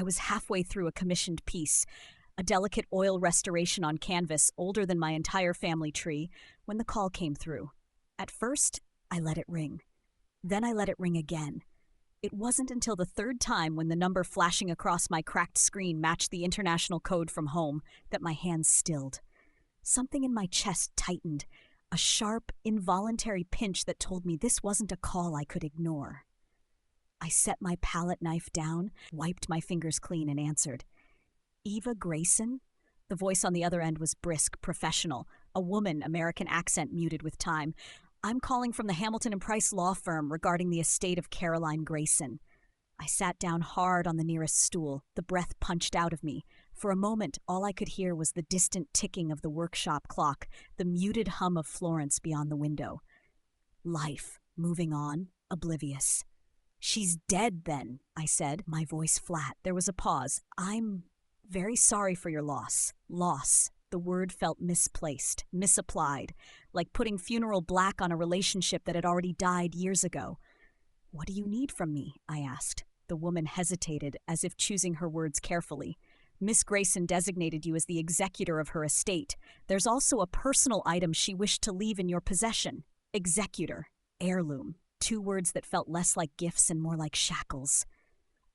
I was halfway through a commissioned piece, a delicate oil restoration on canvas older than my entire family tree, when the call came through. At first, I let it ring. Then I let it ring again. It wasn't until the third time, when the number flashing across my cracked screen matched the international code from home, that my hands stilled. Something in my chest tightened, a sharp, involuntary pinch that told me this wasn't a call I could ignore. I set my palette knife down, wiped my fingers clean, and answered. Eva Grayson? The voice on the other end was brisk, professional, a woman, American accent muted with time. I'm calling from the Hamilton and Price law firm regarding the estate of Caroline Grayson. I sat down hard on the nearest stool, the breath punched out of me. For a moment, all I could hear was the distant ticking of the workshop clock, the muted hum of Florence beyond the window. Life, moving on, oblivious. She's dead, then, I said, my voice flat. There was a pause. I'm very sorry for your loss. Loss. The word felt misplaced, misapplied, like putting funeral black on a relationship that had already died years ago. What do you need from me? I asked. The woman hesitated, as if choosing her words carefully. Miss Grayson designated you as the executor of her estate. There's also a personal item she wished to leave in your possession. Executor. Heirloom. 2 words that felt less like gifts and more like shackles.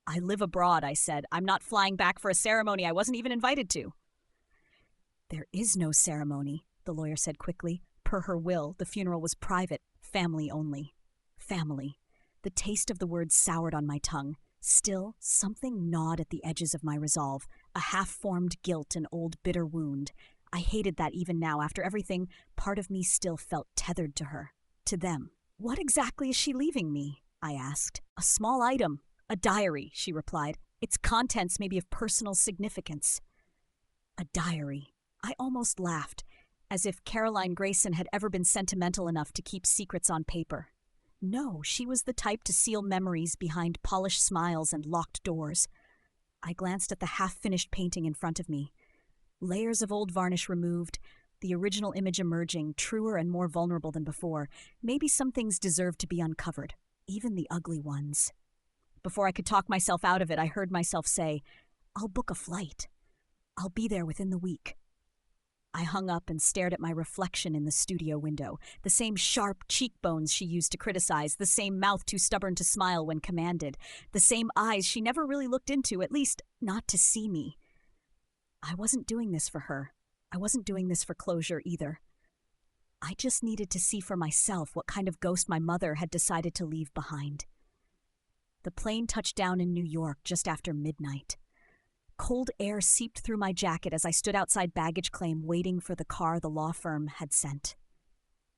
I live abroad, I said. I'm not flying back for a ceremony I wasn't even invited to. There is no ceremony, the lawyer said quickly. Per her will, the funeral was private, family only. Family. The taste of the word soured on my tongue. Still, something gnawed at the edges of my resolve, a half-formed guilt, an old bitter wound. I hated that even now. After everything, part of me still felt tethered to her, to them. What exactly is she leaving me? I asked. A small item. A diary, she replied. Its contents may be of personal significance. A diary. I almost laughed, as if Caroline Grayson had ever been sentimental enough to keep secrets on paper. No, she was the type to seal memories behind polished smiles and locked doors. I glanced at the half-finished painting in front of me. Layers of old varnish removed, the original image emerging, truer and more vulnerable than before. Maybe some things deserved to be uncovered, even the ugly ones. Before I could talk myself out of it, I heard myself say, I'll book a flight. I'll be there within the week. I hung up and stared at my reflection in the studio window, the same sharp cheekbones she used to criticize, the same mouth too stubborn to smile when commanded, the same eyes she never really looked into, at least not to see me. I wasn't doing this for her. I wasn't doing this for closure either. I just needed to see for myself what kind of ghost my mother had decided to leave behind. The plane touched down in New York just after midnight. Cold air seeped through my jacket as I stood outside baggage claim waiting for the car the law firm had sent.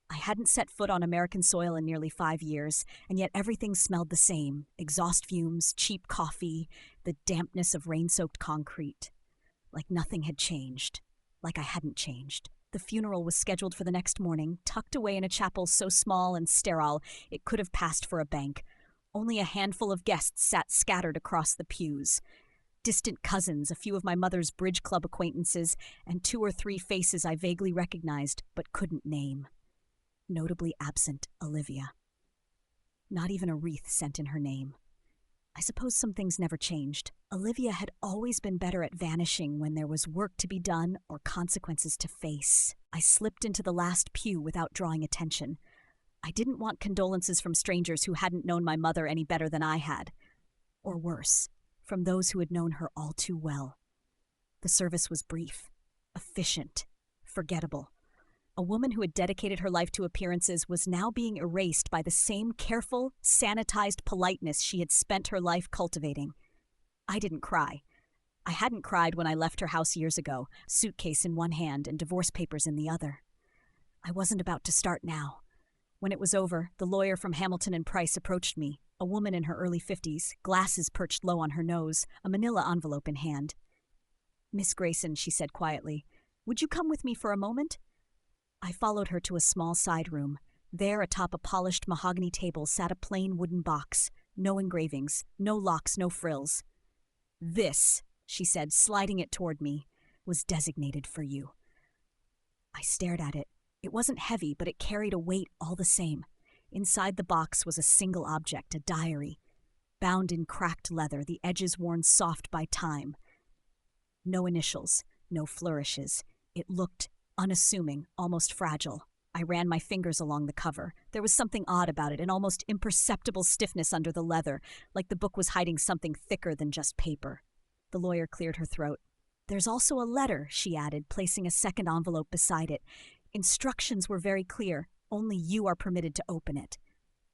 I hadn't set foot on American soil in nearly 5 years, and yet everything smelled the same. Exhaust fumes, cheap coffee, the dampness of rain-soaked concrete. Like nothing had changed. Like I hadn't changed. The funeral was scheduled for the next morning, tucked away in a chapel so small and sterile it could have passed for a bank. Only a handful of guests sat scattered across the pews. Distant cousins, a few of my mother's bridge club acquaintances, and 2 or 3 faces I vaguely recognized but couldn't name. Notably absent Olivia. Not even a wreath sent in her name. I suppose some things never changed. Olivia had always been better at vanishing when there was work to be done or consequences to face. I slipped into the last pew without drawing attention. I didn't want condolences from strangers who hadn't known my mother any better than I had. Or worse, from those who had known her all too well. The service was brief, efficient, forgettable. A woman who had dedicated her life to appearances was now being erased by the same careful, sanitized politeness she had spent her life cultivating. I didn't cry. I hadn't cried when I left her house years ago, suitcase in one hand and divorce papers in the other. I wasn't about to start now. When it was over, the lawyer from Hamilton and Price approached me, a woman in her early 50s, glasses perched low on her nose, a manila envelope in hand. Miss Grayson, she said quietly, would you come with me for a moment? I followed her to a small side room. There, atop a polished mahogany table, sat a plain wooden box. No engravings, no locks, no frills. This, she said, sliding it toward me, was designated for you. I stared at it. It wasn't heavy, but it carried a weight all the same. Inside the box was a single object, a diary. bound in cracked leather, the edges worn soft by time. No initials, no flourishes. It looked unassuming, almost fragile. I ran my fingers along the cover. There was something odd about it, an almost imperceptible stiffness under the leather, like the book was hiding something thicker than just paper. The lawyer cleared her throat. "There's also a letter," she added, placing a second envelope beside it. "Instructions were very clear. Only you are permitted to open it."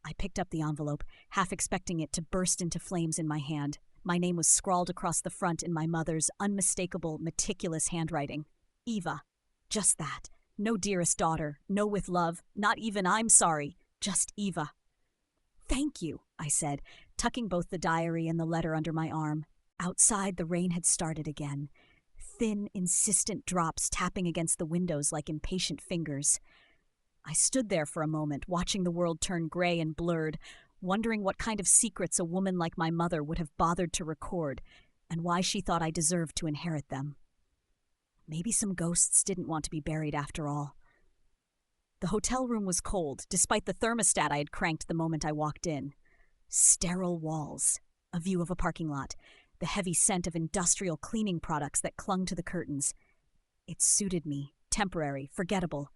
I picked up the envelope, half expecting it to burst into flames in my hand. My name was scrawled across the front in my mother's unmistakable, meticulous handwriting. Eva. Just that. No dearest daughter, no with love, not even I'm sorry, just Eva. "Thank you," I said, tucking both the diary and the letter under my arm. Outside, the rain had started again. Thin, insistent drops tapping against the windows like impatient fingers. I stood there for a moment, watching the world turn gray and blurred, wondering what kind of secrets a woman like my mother would have bothered to record, and why she thought I deserved to inherit them. Maybe some ghosts didn't want to be buried after all. The hotel room was cold, despite the thermostat I had cranked the moment I walked in. Sterile walls, a view of a parking lot, the heavy scent of industrial cleaning products that clung to the curtains. It suited me, temporary, forgettable.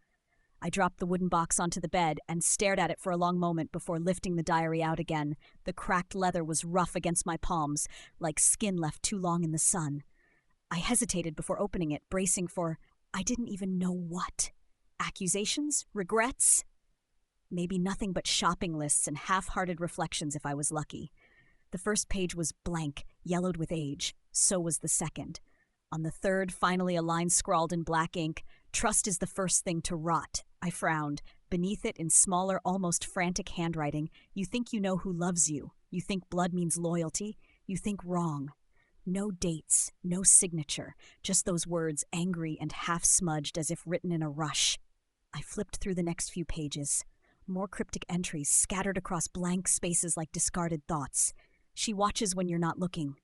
I dropped the wooden box onto the bed and stared at it for a long moment before lifting the diary out again. The cracked leather was rough against my palms, like skin left too long in the sun. I hesitated before opening it, bracing for I didn't even know what. Accusations? Regrets? Maybe nothing but shopping lists and half-hearted reflections if I was lucky. The first page was blank, yellowed with age. So was the second. On the third, finally a line scrawled in black ink, "Trust is the first thing to rot." I frowned. Beneath it, in smaller, almost frantic handwriting, "You think you know who loves you. You think blood means loyalty. You think wrong." No dates, no signature, just those words, angry and half-smudged as if written in a rush. I flipped through the next few pages. More cryptic entries scattered across blank spaces like discarded thoughts. "She watches when you're not looking.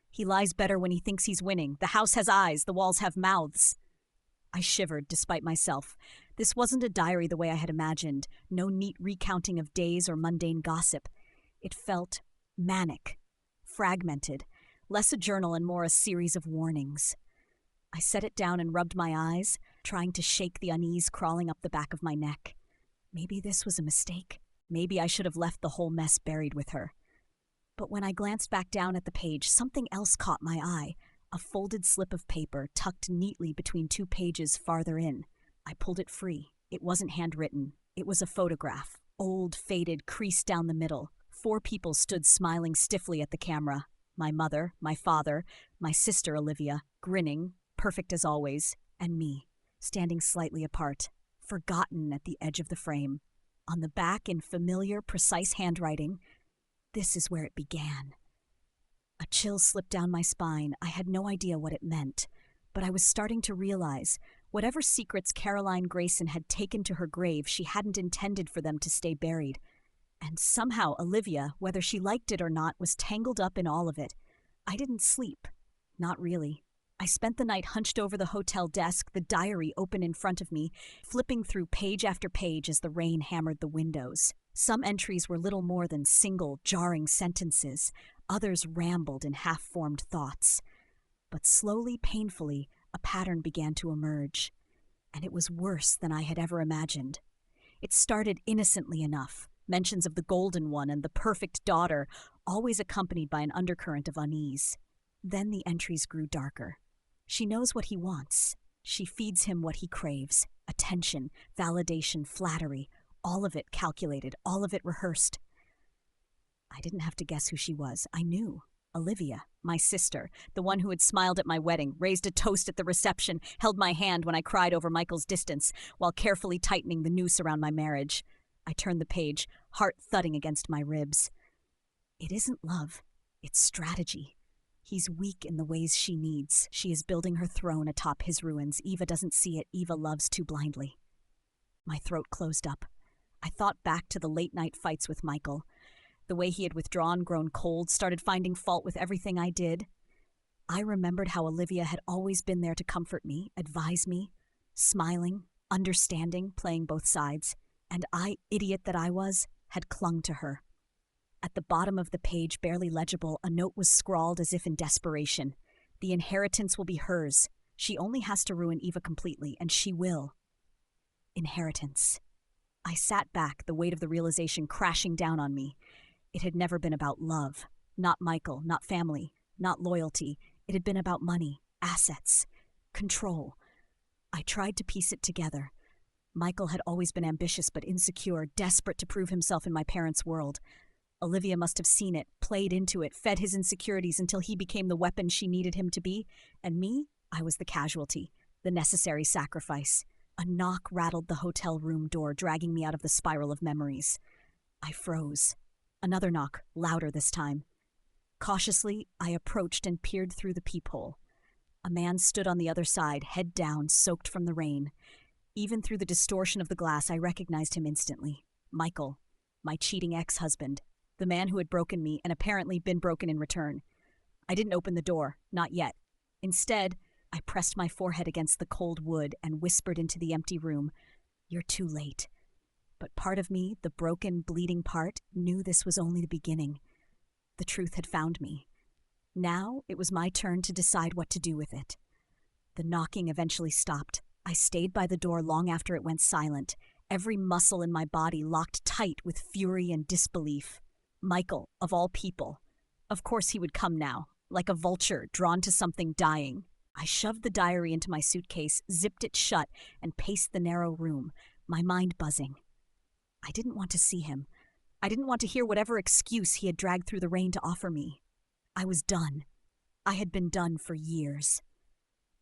He lies better when he thinks he's winning. The house has eyes, the walls have mouths." I shivered, despite myself. This wasn't a diary the way I had imagined, no neat recounting of days or mundane gossip. It felt manic, fragmented, less a journal and more a series of warnings. I set it down and rubbed my eyes, trying to shake the unease crawling up the back of my neck. Maybe this was a mistake. Maybe I should have left the whole mess buried with her. But when I glanced back down at the page, something else caught my eye. A folded slip of paper tucked neatly between two pages farther in. I pulled it free. It wasn't handwritten. It was a photograph, old, faded, creased down the middle. 4 people stood smiling stiffly at the camera. My mother, my father, my sister Olivia, grinning, perfect as always, and me, standing slightly apart, forgotten at the edge of the frame. On the back, in familiar, precise handwriting, "This is where it began." A chill slipped down my spine. I had no idea what it meant, but I was starting to realize whatever secrets Caroline Grayson had taken to her grave, she hadn't intended for them to stay buried. And somehow Olivia, whether she liked it or not, was tangled up in all of it. I didn't sleep. Not really. I spent the night hunched over the hotel desk, the diary open in front of me, flipping through page after page as the rain hammered the windows. Some entries were little more than single, jarring sentences. Others rambled in half-formed thoughts. But slowly, painfully, a pattern began to emerge. And it was worse than I had ever imagined. It started innocently enough. Mentions of the golden one and the perfect daughter, always accompanied by an undercurrent of unease. Then the entries grew darker. She knows what he wants. She feeds him what he craves. Attention, validation, flattery. All of it calculated, all of it rehearsed. I didn't have to guess who she was. I knew. Olivia, my sister, the one who had smiled at my wedding, raised a toast at the reception, held my hand when I cried over Michael's distance, while carefully tightening the noose around my marriage. I turned the page, heart thudding against my ribs. It isn't love. It's strategy. He's weak in the ways she needs. She is building her throne atop his ruins. Eva doesn't see it. Eva loves too blindly. My throat closed up. I thought back to the late-night fights with Michael. The way he had withdrawn, grown cold, started finding fault with everything I did. I remembered how Olivia had always been there to comfort me, advise me, smiling, understanding, playing both sides. And I, idiot that I was, had clung to her. At the bottom of the page, barely legible, a note was scrawled as if in desperation. The inheritance will be hers. She only has to ruin Eva completely, and she will. Inheritance. I sat back, the weight of the realization crashing down on me. It had never been about love. Not Michael, not family, not loyalty. It had been about money, assets, control. I tried to piece it together. Michael had always been ambitious but insecure, desperate to prove himself in my parents' world. Olivia must have seen it, played into it, fed his insecurities until he became the weapon she needed him to be. And me, I was the casualty, the necessary sacrifice. A knock rattled the hotel room door, dragging me out of the spiral of memories. I froze. Another knock, louder this time. Cautiously, I approached and peered through the peephole. A man stood on the other side, head down, soaked from the rain. Even through the distortion of the glass, I recognized him instantly. Michael, my cheating ex-husband, the man who had broken me and apparently been broken in return. I didn't open the door, not yet. Instead, I pressed my forehead against the cold wood and whispered into the empty room, "You're too late." But part of me, the broken, bleeding part, knew this was only the beginning. The truth had found me. Now it was my turn to decide what to do with it. The knocking eventually stopped. I stayed by the door long after it went silent, every muscle in my body locked tight with fury and disbelief. Michael, of all people. Of course he would come now, like a vulture drawn to something dying. I shoved the diary into my suitcase, zipped it shut, and paced the narrow room, my mind buzzing. I didn't want to see him. I didn't want to hear whatever excuse he had dragged through the rain to offer me. I was done. I had been done for years.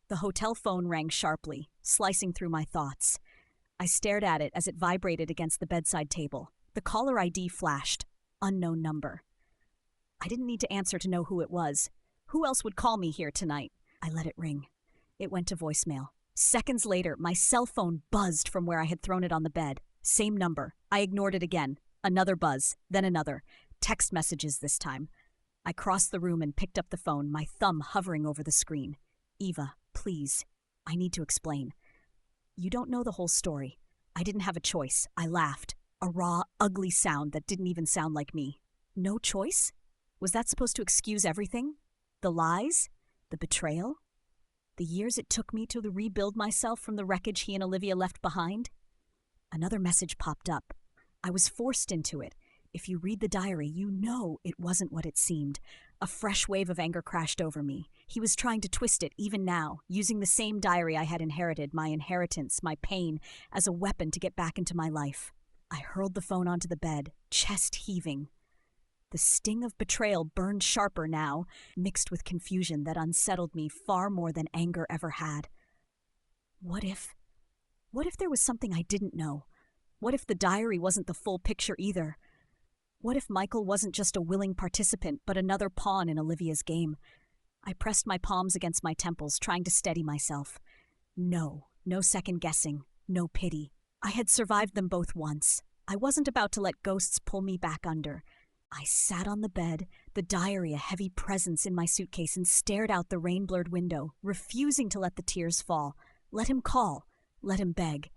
The hotel phone rang sharply, slicing through my thoughts. I stared at it as it vibrated against the bedside table. The caller ID flashed. Unknown number. I didn't need to answer to know who it was. Who else would call me here tonight? I let it ring. It went to voicemail. Seconds later, my cell phone buzzed from where I had thrown it on the bed. Same number. I ignored it again. Another buzz, then another. Text messages this time. I crossed the room and picked up the phone, my thumb hovering over the screen. "Eva, please. I need to explain. You don't know the whole story. I didn't have a choice. I laughed. A raw, ugly sound that didn't even sound like me. No choice? Was that supposed to excuse everything? The lies? The betrayal? The years it took me to rebuild myself from the wreckage he and Olivia left behind? Another message popped up. I was forced into it. If you read the diary, you know it wasn't what it seemed. A fresh wave of anger crashed over me. He was trying to twist it, even now, using the same diary I had inherited, my inheritance, my pain, as a weapon to get back into my life. I hurled the phone onto the bed, chest heaving. The sting of betrayal burned sharper now, mixed with confusion that unsettled me far more than anger ever had. What if there was something I didn't know? What if the diary wasn't the full picture either? What if Michael wasn't just a willing participant, but another pawn in Olivia's game? I pressed my palms against my temples, trying to steady myself. No second guessing, no pity. I had survived them both once. I wasn't about to let ghosts pull me back under. I sat on the bed, the diary a heavy presence in my suitcase, and stared out the rain-blurred window, refusing to let the tears fall. Let him call. Let him beg.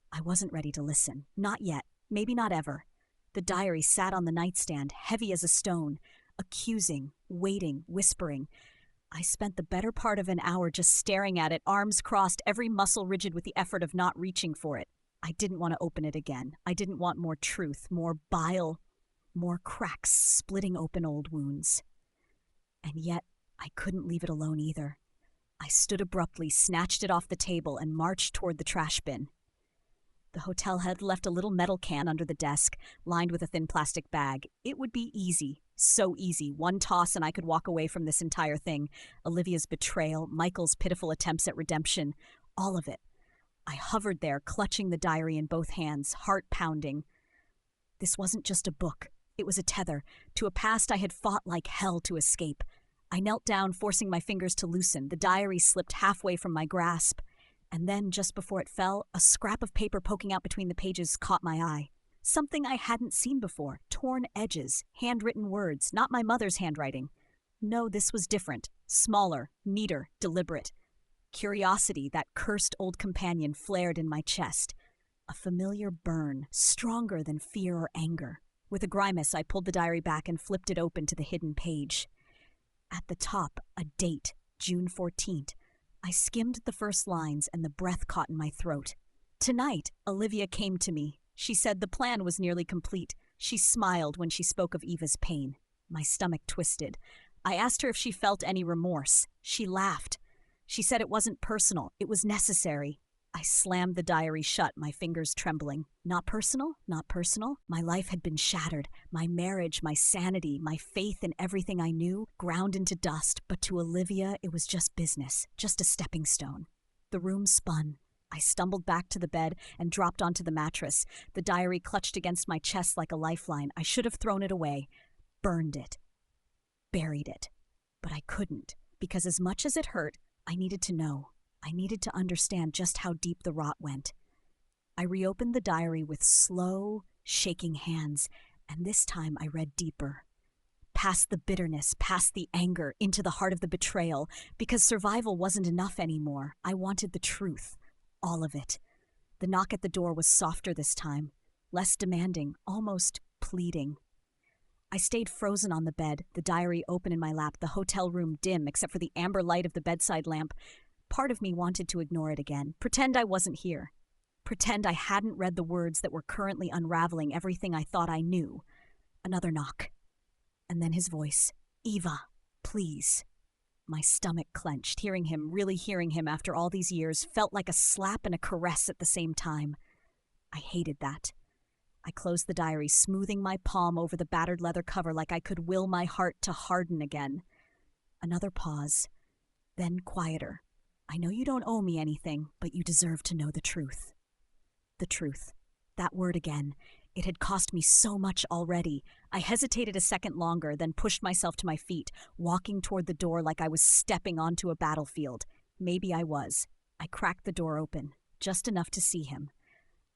I wasn't ready to listen. Not yet. Maybe not ever. The diary sat on the nightstand, heavy as a stone, accusing, waiting, whispering. I spent the better part of an hour just staring at it, arms crossed, every muscle rigid with the effort of not reaching for it. I didn't want to open it again. I didn't want more truth, more bile, more cracks splitting open old wounds. And yet, I couldn't leave it alone either. I stood abruptly, snatched it off the table, and marched toward the trash bin. The hotel had left a little metal can under the desk, lined with a thin plastic bag. It would be easy, so easy. One toss and I could walk away from this entire thing. Olivia's betrayal, Michael's pitiful attempts at redemption, all of it. I hovered there, clutching the diary in both hands, heart pounding. This wasn't just a book. It was a tether to a past I had fought like hell to escape. I knelt down, forcing my fingers to loosen. The diary slipped halfway from my grasp. And then, just before it fell, a scrap of paper poking out between the pages caught my eye. Something I hadn't seen before. Torn edges, handwritten words, not my mother's handwriting. No, this was different. Smaller, neater, deliberate. Curiosity, that cursed old companion, flared in my chest. A familiar burn, stronger than fear or anger. With a grimace, I pulled the diary back and flipped it open to the hidden page. At the top, a date, June 14th. I skimmed the first lines and the breath caught in my throat. Tonight, Olivia came to me. She said the plan was nearly complete. She smiled when she spoke of Eva's pain. My stomach twisted. I asked her if she felt any remorse. She laughed. She said it wasn't personal. It was necessary. I slammed the diary shut, my fingers trembling. Not personal? Not personal? My life had been shattered. My marriage, my sanity, my faith in everything I knew, ground into dust. But to Olivia, it was just business, just a stepping stone. The room spun. I stumbled back to the bed and dropped onto the mattress. The diary clutched against my chest like a lifeline. I should have thrown it away, burned it, buried it. But I couldn't, because as much as it hurt, I needed to know. I needed to understand just how deep the rot went. I reopened the diary with slow, shaking hands, and this time I read deeper. Past the bitterness, past the anger, into the heart of the betrayal, because survival wasn't enough anymore. I wanted the truth, all of it. The knock at the door was softer this time, less demanding, almost pleading. I stayed frozen on the bed, the diary open in my lap, the hotel room dim except for the amber light of the bedside lamp. Part of me wanted to ignore it again, pretend I wasn't here. Pretend I hadn't read the words that were currently unraveling everything I thought I knew. Another knock. And then his voice. Eva, please. My stomach clenched. Really hearing him after all these years, felt like a slap and a caress at the same time. I hated that. I closed the diary, smoothing my palm over the battered leather cover like I could will my heart to harden again. Another pause. Then quieter. I know you don't owe me anything, but you deserve to know the truth. The truth. That word again. It had cost me so much already. I hesitated a second longer, then pushed myself to my feet, walking toward the door like I was stepping onto a battlefield. Maybe I was. I cracked the door open, just enough to see him.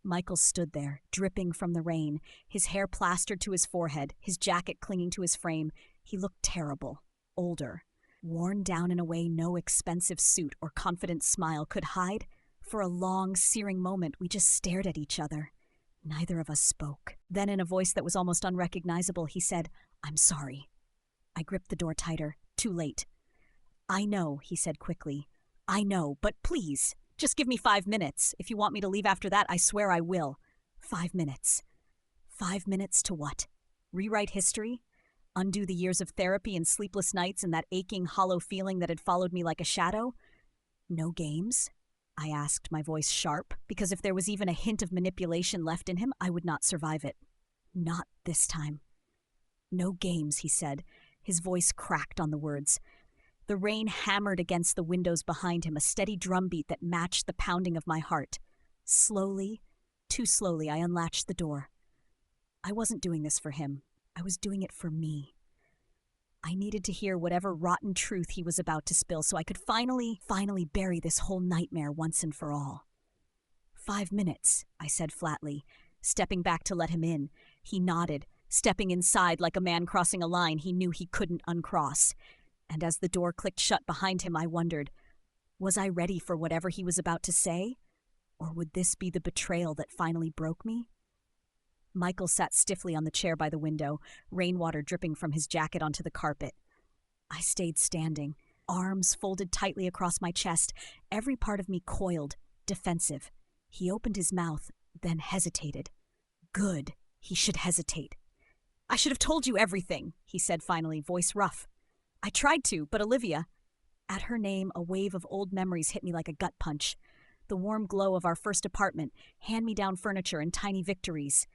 Michael stood there, dripping from the rain, his hair plastered to his forehead, his jacket clinging to his frame. He looked terrible, older. Worn down in a way no expensive suit or confident smile could hide. For a long, searing moment, we just stared at each other. Neither of us spoke. Then in a voice that was almost unrecognizable, he said, I'm sorry. I gripped the door tighter. Too late. I know, he said quickly. I know, but please, just give me 5 minutes. If you want me to leave after that, I swear I will. 5 minutes. 5 minutes to what? Rewrite history? Undo the years of therapy and sleepless nights and that aching, hollow feeling that had followed me like a shadow? No games? I asked, my voice sharp, because if there was even a hint of manipulation left in him, I would not survive it. Not this time. No games, he said. His voice cracked on the words. The rain hammered against the windows behind him, a steady drumbeat that matched the pounding of my heart. Slowly, too slowly, I unlatched the door. I wasn't doing this for him. I was doing it for me. I needed to hear whatever rotten truth he was about to spill so I could finally bury this whole nightmare once and for all. 5 minutes, I said flatly, stepping back to let him in. He nodded, stepping inside like a man crossing a line he knew he couldn't uncross. And as the door clicked shut behind him, I wondered, was I ready for whatever he was about to say? Or would this be the betrayal that finally broke me? Michael sat stiffly on the chair by the window, rainwater dripping from his jacket onto the carpet. I stayed standing, arms folded tightly across my chest, every part of me coiled, defensive. He opened his mouth, then hesitated. Good, he should hesitate. I should have told you everything, he said finally, voice rough. I tried to, but Olivia... At her name, a wave of old memories hit me like a gut punch. The warm glow of our first apartment, hand-me-down furniture, and tiny victories.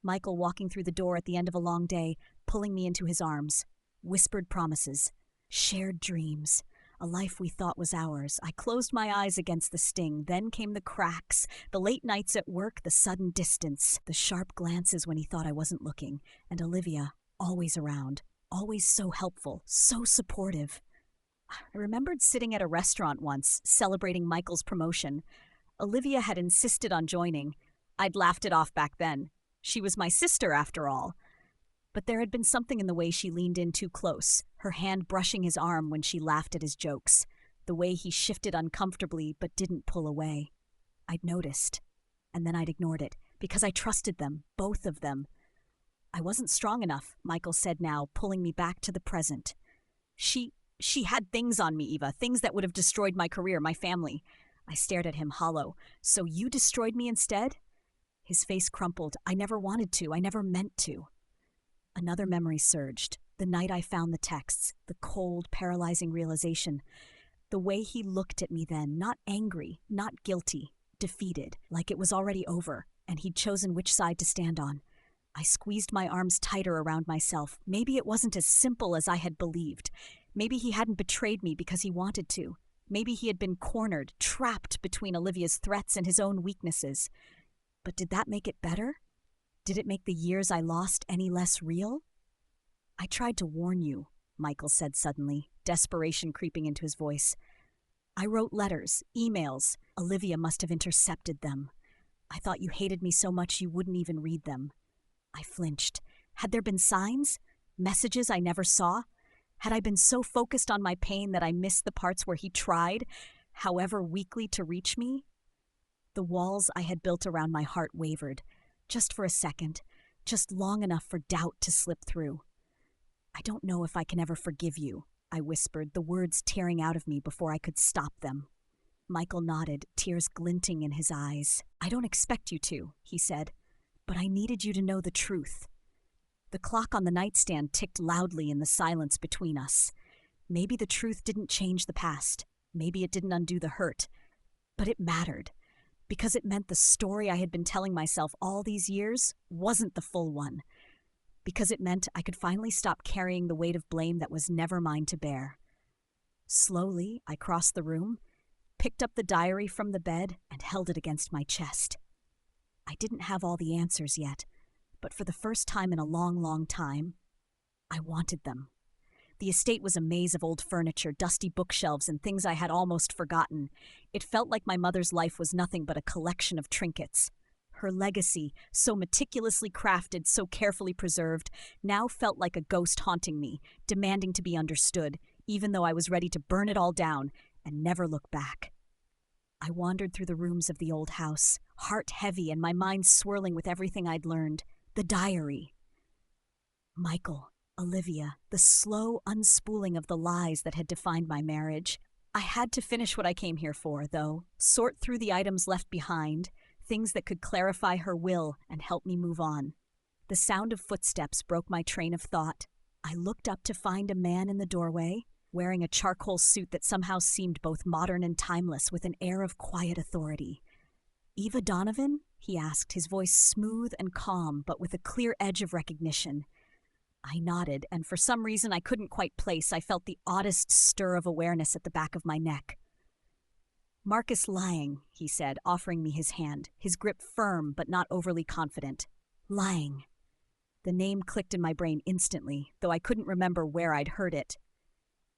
Michael walking through the door at the end of a long day, pulling me into his arms. Whispered promises. Shared dreams. A life we thought was ours. I closed my eyes against the sting. Then came the cracks, the late nights at work, the sudden distance, the sharp glances when he thought I wasn't looking. And Olivia, always around, always so helpful, so supportive. I remembered sitting at a restaurant once, celebrating Michael's promotion. Olivia had insisted on joining. I'd laughed it off back then. She was my sister, after all. But there had been something in the way she leaned in too close, her hand brushing his arm when she laughed at his jokes, the way he shifted uncomfortably but didn't pull away. I'd noticed, and then I'd ignored it, because I trusted them, both of them. I wasn't strong enough, Michael said now, pulling me back to the present. She had things on me, Eva, things that would have destroyed my career, my family. I stared at him hollow. So you destroyed me instead? His face crumpled. I never wanted to. I never meant to. Another memory surged. The night I found the texts, the cold, paralyzing realization. The way he looked at me then, not angry, not guilty, defeated, like it was already over, and he'd chosen which side to stand on. I squeezed my arms tighter around myself. Maybe it wasn't as simple as I had believed. Maybe he hadn't betrayed me because he wanted to. Maybe he had been cornered, trapped between Olivia's threats and his own weaknesses. But did that make it better? Did it make the years I lost any less real? I tried to warn you, Michael said suddenly, desperation creeping into his voice. I wrote letters, emails. Olivia must have intercepted them. I thought you hated me so much you wouldn't even read them. I flinched. Had there been signs? Messages I never saw? Had I been so focused on my pain that I missed the parts where he tried, however weakly, to reach me? The walls I had built around my heart wavered, just for a second, just long enough for doubt to slip through. I don't know if I can ever forgive you, I whispered, the words tearing out of me before I could stop them. Michael nodded, tears glinting in his eyes. I don't expect you to, he said, but I needed you to know the truth. The clock on the nightstand ticked loudly in the silence between us. Maybe the truth didn't change the past. Maybe it didn't undo the hurt. But it mattered, because it meant the story I had been telling myself all these years wasn't the full one. Because it meant I could finally stop carrying the weight of blame that was never mine to bear. Slowly, I crossed the room, picked up the diary from the bed, and held it against my chest. I didn't have all the answers yet, but for the first time in a long, long time, I wanted them. The estate was a maze of old furniture, dusty bookshelves, and things I had almost forgotten. It felt like my mother's life was nothing but a collection of trinkets. Her legacy, so meticulously crafted, so carefully preserved, now felt like a ghost haunting me, demanding to be understood, even though I was ready to burn it all down and never look back. I wandered through the rooms of the old house, heart heavy and my mind swirling with everything I'd learned. The diary. Michael, Olivia, the slow unspooling of the lies that had defined my marriage. I had to finish what I came here for, though, sort through the items left behind, things that could clarify her will and help me move on. The sound of footsteps broke my train of thought. I looked up to find a man in the doorway, wearing a charcoal suit that somehow seemed both modern and timeless, with an air of quiet authority. "Eva Donovan?" he asked, his voice smooth and calm, but with a clear edge of recognition. I nodded, and for some reason I couldn't quite place, I felt the oddest stir of awareness at the back of my neck. "Marcus Lying," he said, offering me his hand, his grip firm but not overly confident. Lying. The name clicked in my brain instantly, though I couldn't remember where I'd heard it.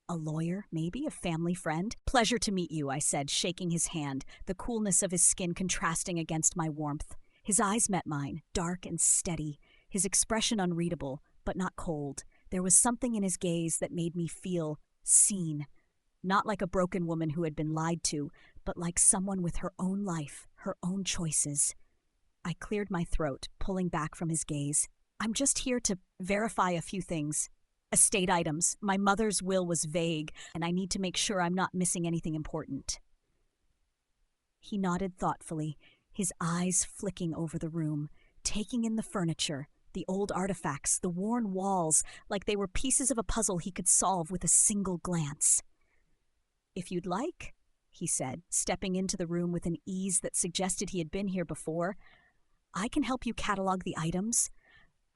"A lawyer, maybe, a family friend?" "Pleasure to meet you," I said, shaking his hand, the coolness of his skin contrasting against my warmth. His eyes met mine, dark and steady, his expression unreadable, but not cold. There was something in his gaze that made me feel seen. Not like a broken woman who had been lied to, but like someone with her own life, her own choices. I cleared my throat, pulling back from his gaze. "I'm just here to verify a few things. Estate items. My mother's will was vague, and I need to make sure I'm not missing anything important." He nodded thoughtfully, his eyes flicking over the room, taking in the furniture, the old artifacts, the worn walls, like they were pieces of a puzzle he could solve with a single glance. "If you'd like," he said, stepping into the room with an ease that suggested he had been here before, "I can help you catalog the items.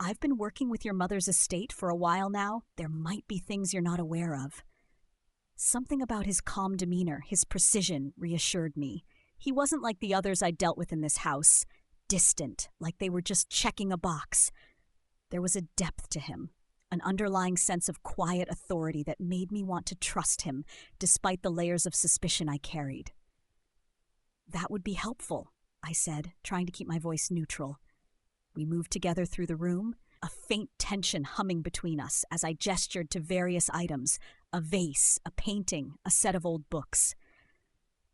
I've been working with your mother's estate for a while now. There might be things you're not aware of." Something about his calm demeanor, his precision, reassured me. He wasn't like the others I'd dealt with in this house, distant, like they were just checking a box. There was a depth to him, an underlying sense of quiet authority that made me want to trust him, despite the layers of suspicion I carried. "That would be helpful," I said, trying to keep my voice neutral. We moved together through the room, a faint tension humming between us as I gestured to various items, a vase, a painting, a set of old books.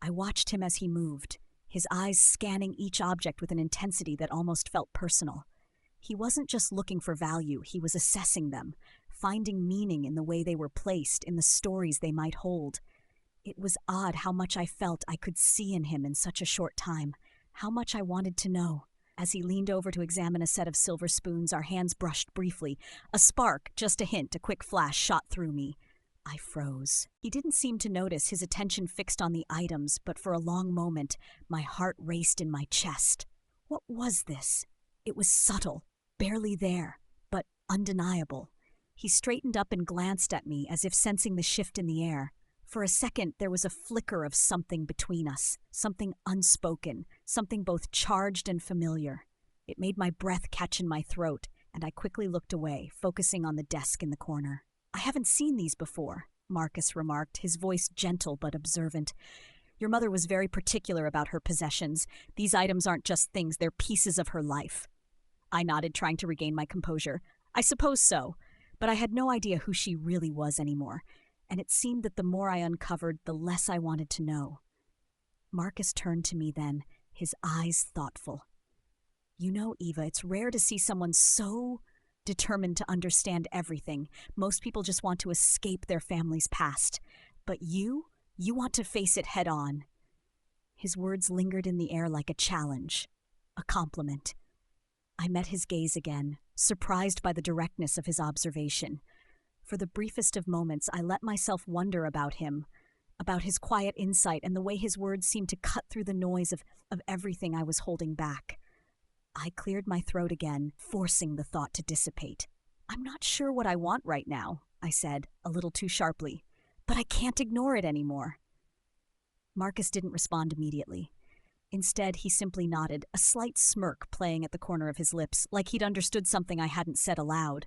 I watched him as he moved, his eyes scanning each object with an intensity that almost felt personal. He wasn't just looking for value, he was assessing them, finding meaning in the way they were placed, in the stories they might hold. It was odd how much I felt I could see in him in such a short time, how much I wanted to know. As he leaned over to examine a set of silver spoons, our hands brushed briefly. A spark, just a hint, a quick flash shot through me. I froze. He didn't seem to notice, his attention fixed on the items, but for a long moment, my heart raced in my chest. What was this? It was subtle, barely there, but undeniable. He straightened up and glanced at me, as if sensing the shift in the air. For a second, there was a flicker of something between us, something unspoken, something both charged and familiar. It made my breath catch in my throat, and I quickly looked away, focusing on the desk in the corner. "I haven't seen these before," Marcus remarked, his voice gentle but observant. "Your mother was very particular about her possessions. These items aren't just things, they're pieces of her life." I nodded, trying to regain my composure. "I suppose so, but I had no idea who she really was anymore, and it seemed that the more I uncovered, the less I wanted to know." Marcus turned to me then, his eyes thoughtful. "You know, Eva, it's rare to see someone so determined to understand everything. Most people just want to escape their family's past. But you want to face it head on." His words lingered in the air like a challenge, a compliment. I met his gaze again, surprised by the directness of his observation. For the briefest of moments, I let myself wonder about him, about his quiet insight and the way his words seemed to cut through the noise of everything I was holding back. I cleared my throat again, forcing the thought to dissipate. "I'm not sure what I want right now," I said, a little too sharply, "but I can't ignore it anymore." Marcus didn't respond immediately. Instead, he simply nodded, a slight smirk playing at the corner of his lips, like he'd understood something I hadn't said aloud.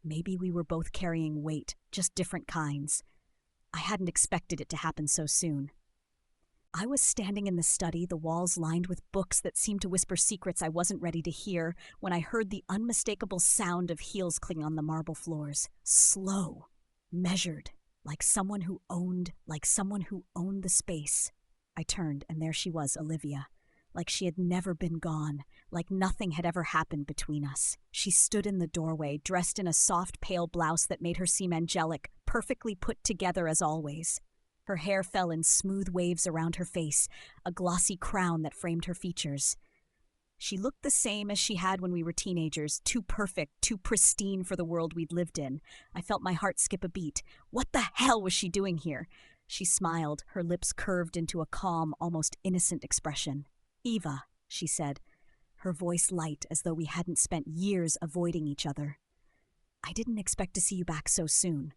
Maybe we were both carrying weight, just different kinds. I hadn't expected it to happen so soon. I was standing in the study, the walls lined with books that seemed to whisper secrets I wasn't ready to hear, when I heard the unmistakable sound of heels clicking on the marble floors. Slow, measured, like someone who owned the space. I turned, and there she was, Olivia. Like she had never been gone, like nothing had ever happened between us. She stood in the doorway, dressed in a soft, pale blouse that made her seem angelic, perfectly put together as always. Her hair fell in smooth waves around her face, a glossy crown that framed her features. She looked the same as she had when we were teenagers, too perfect, too pristine for the world we'd lived in. I felt my heart skip a beat. What the hell was she doing here? She smiled, her lips curved into a calm, almost innocent expression. "Eva," she said, her voice light as though we hadn't spent years avoiding each other. "I didn't expect to see you back so soon."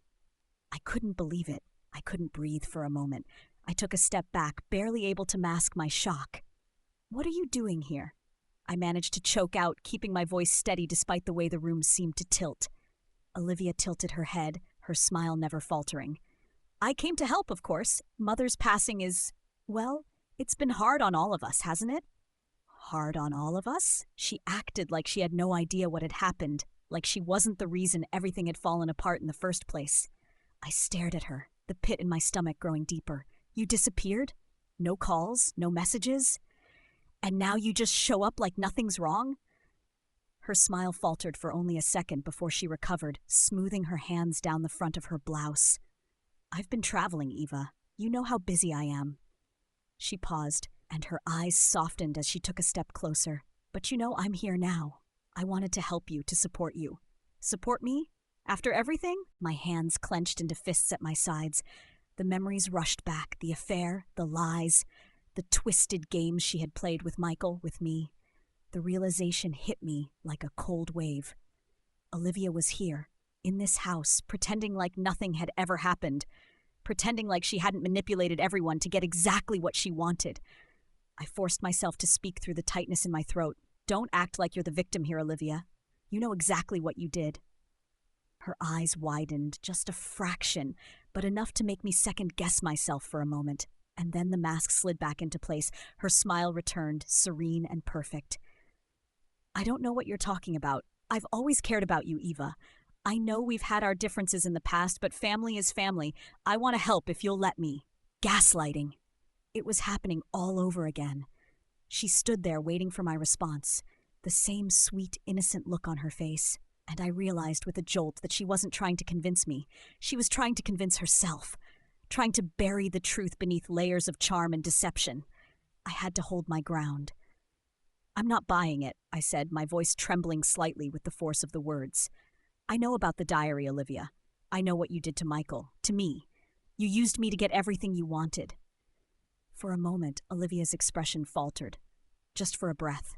I couldn't believe it. I couldn't breathe for a moment. I took a step back, barely able to mask my shock. "What are you doing here?" I managed to choke out, keeping my voice steady despite the way the room seemed to tilt. Olivia tilted her head, her smile never faltering. "I came to help, of course. Mother's passing is, well, it's been hard on all of us, hasn't it?" "Hard on all of us?" She acted like she had no idea what had happened, like she wasn't the reason everything had fallen apart in the first place. I stared at her, the pit in my stomach growing deeper. "You disappeared? No calls, no messages? And now you just show up like nothing's wrong?" Her smile faltered for only a second before she recovered, smoothing her hands down the front of her blouse. "I've been traveling, Eva. You know how busy I am." She paused, and her eyes softened as she took a step closer. "But you know I'm here now. I wanted to help you, to support you." "Support me? After everything?" My hands clenched into fists at my sides. The memories rushed back, the affair, the lies, the twisted games she had played with Michael, with me. The realization hit me like a cold wave. Olivia was here, in this house, pretending like nothing had ever happened, pretending like she hadn't manipulated everyone to get exactly what she wanted. I forced myself to speak through the tightness in my throat. "Don't act like you're the victim here, Olivia. You know exactly what you did." Her eyes widened, just a fraction, but enough to make me second-guess myself for a moment. And then the mask slid back into place. Her smile returned, serene and perfect. "I don't know what you're talking about. I've always cared about you, Eva. I know we've had our differences in the past, but family is family. I want to help if you'll let me." Gaslighting. It was happening all over again. She stood there waiting for my response. the same sweet, innocent look on her face. And I realized with a jolt that she wasn't trying to convince me. She was trying to convince herself, trying to bury the truth beneath layers of charm and deception. I had to hold my ground. "I'm not buying it," I said, my voice trembling slightly with the force of the words. "I know about the diary, Olivia. I know what you did to Michael, to me. You used me to get everything you wanted." For a moment, Olivia's expression faltered, just for a breath.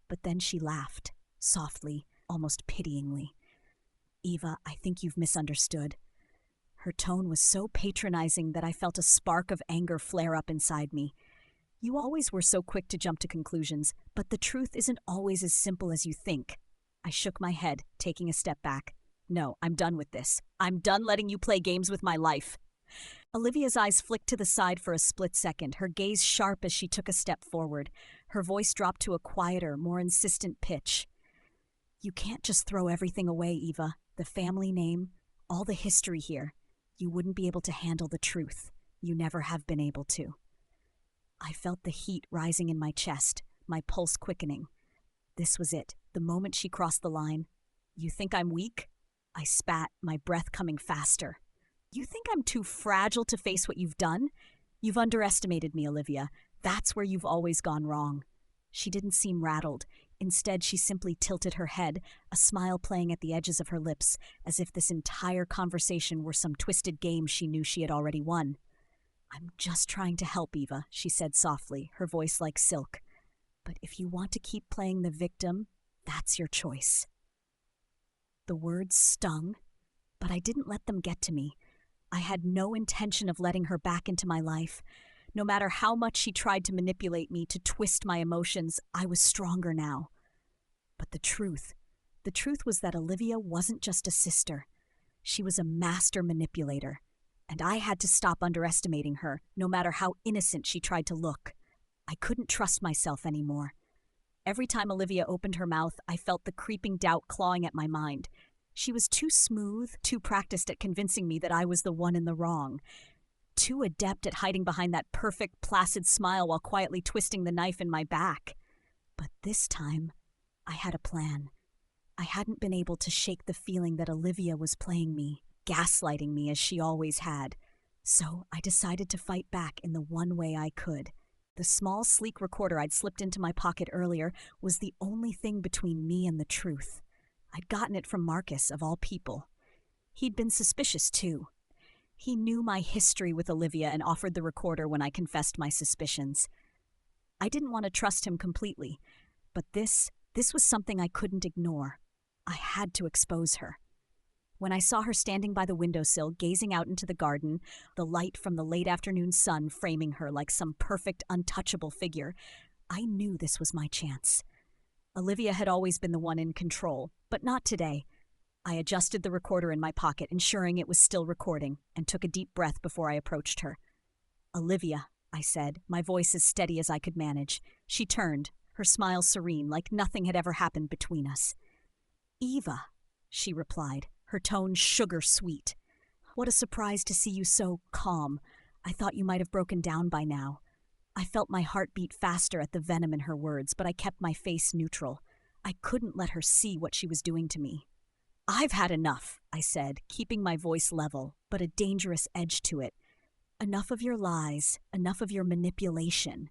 But then she laughed, softly, almost pityingly. "Eva, I think you've misunderstood." Her tone was so patronizing that I felt a spark of anger flare up inside me. "You always were so quick to jump to conclusions, but the truth isn't always as simple as you think." I shook my head, taking a step back. "No, I'm done with this. I'm done letting you play games with my life." Olivia's eyes flicked to the side for a split second, her gaze sharp as she took a step forward. Her voice dropped to a quieter, more insistent pitch. "You can't just throw everything away, Eva. The family name, all the history here. You wouldn't be able to handle the truth. You never have been able to." I felt the heat rising in my chest, my pulse quickening. This was it, the moment she crossed the line. "You think I'm weak?" I spat, my breath coming faster. "You think I'm too fragile to face what you've done? You've underestimated me, Olivia. That's where you've always gone wrong." She didn't seem rattled. Instead, she simply tilted her head, a smile playing at the edges of her lips, as if this entire conversation were some twisted game she knew she had already won. "I'm just trying to help, Eva," she said softly, her voice like silk. "But if you want to keep playing the victim, that's your choice." The words stung, but I didn't let them get to me. I had no intention of letting her back into my life. No matter how much she tried to manipulate me, to twist my emotions, I was stronger now. But the truth was that Olivia wasn't just a sister. She was a master manipulator, and I had to stop underestimating her, no matter how innocent she tried to look. I couldn't trust myself anymore. Every time Olivia opened her mouth, I felt the creeping doubt clawing at my mind. She was too smooth, too practiced at convincing me that I was the one in the wrong. Too adept at hiding behind that perfect, placid smile while quietly twisting the knife in my back. But this time, I had a plan. I hadn't been able to shake the feeling that Olivia was playing me, gaslighting me as she always had. So I decided to fight back in the one way I could. The small, sleek recorder I'd slipped into my pocket earlier was the only thing between me and the truth. I'd gotten it from Marcus, of all people. He'd been suspicious, too. He knew my history with Olivia and offered the recorder when I confessed my suspicions. I didn't want to trust him completely, but this was something I couldn't ignore. I had to expose her. When I saw her standing by the windowsill, gazing out into the garden, the light from the late afternoon sun framing her like some perfect, untouchable figure, I knew this was my chance. Olivia had always been the one in control, but not today. I adjusted the recorder in my pocket, ensuring it was still recording, and took a deep breath before I approached her. "Olivia," I said, my voice as steady as I could manage. She turned, her smile serene, like nothing had ever happened between us. "Eva," she replied, her tone sugar-sweet. "What a surprise to see you so calm. I thought you might have broken down by now." I felt my heart beat faster at the venom in her words, but I kept my face neutral. I couldn't let her see what she was doing to me. "I've had enough," I said, keeping my voice level, but a dangerous edge to it. "Enough of your lies, enough of your manipulation."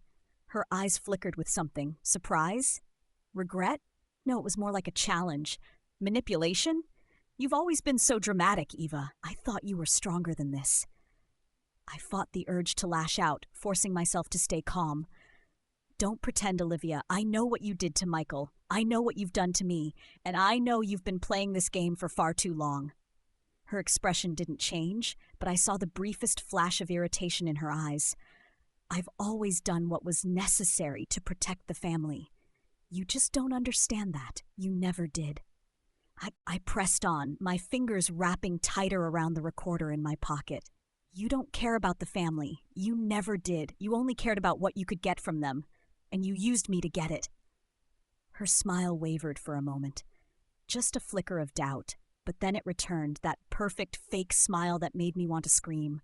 Her eyes flickered with something. Surprise? Regret? No, it was more like a challenge. "Manipulation? You've always been so dramatic, Eva. I thought you were stronger than this." I fought the urge to lash out, forcing myself to stay calm. "Don't pretend, Olivia. I know what you did to Michael. I know what you've done to me, and I know you've been playing this game for far too long." Her expression didn't change, but I saw the briefest flash of irritation in her eyes. "I've always done what was necessary to protect the family. You just don't understand that. You never did." I pressed on, my fingers wrapping tighter around the recorder in my pocket. "You don't care about the family. You never did. You only cared about what you could get from them, and you used me to get it." Her smile wavered for a moment. Just a flicker of doubt, but then it returned, that perfect fake smile that made me want to scream.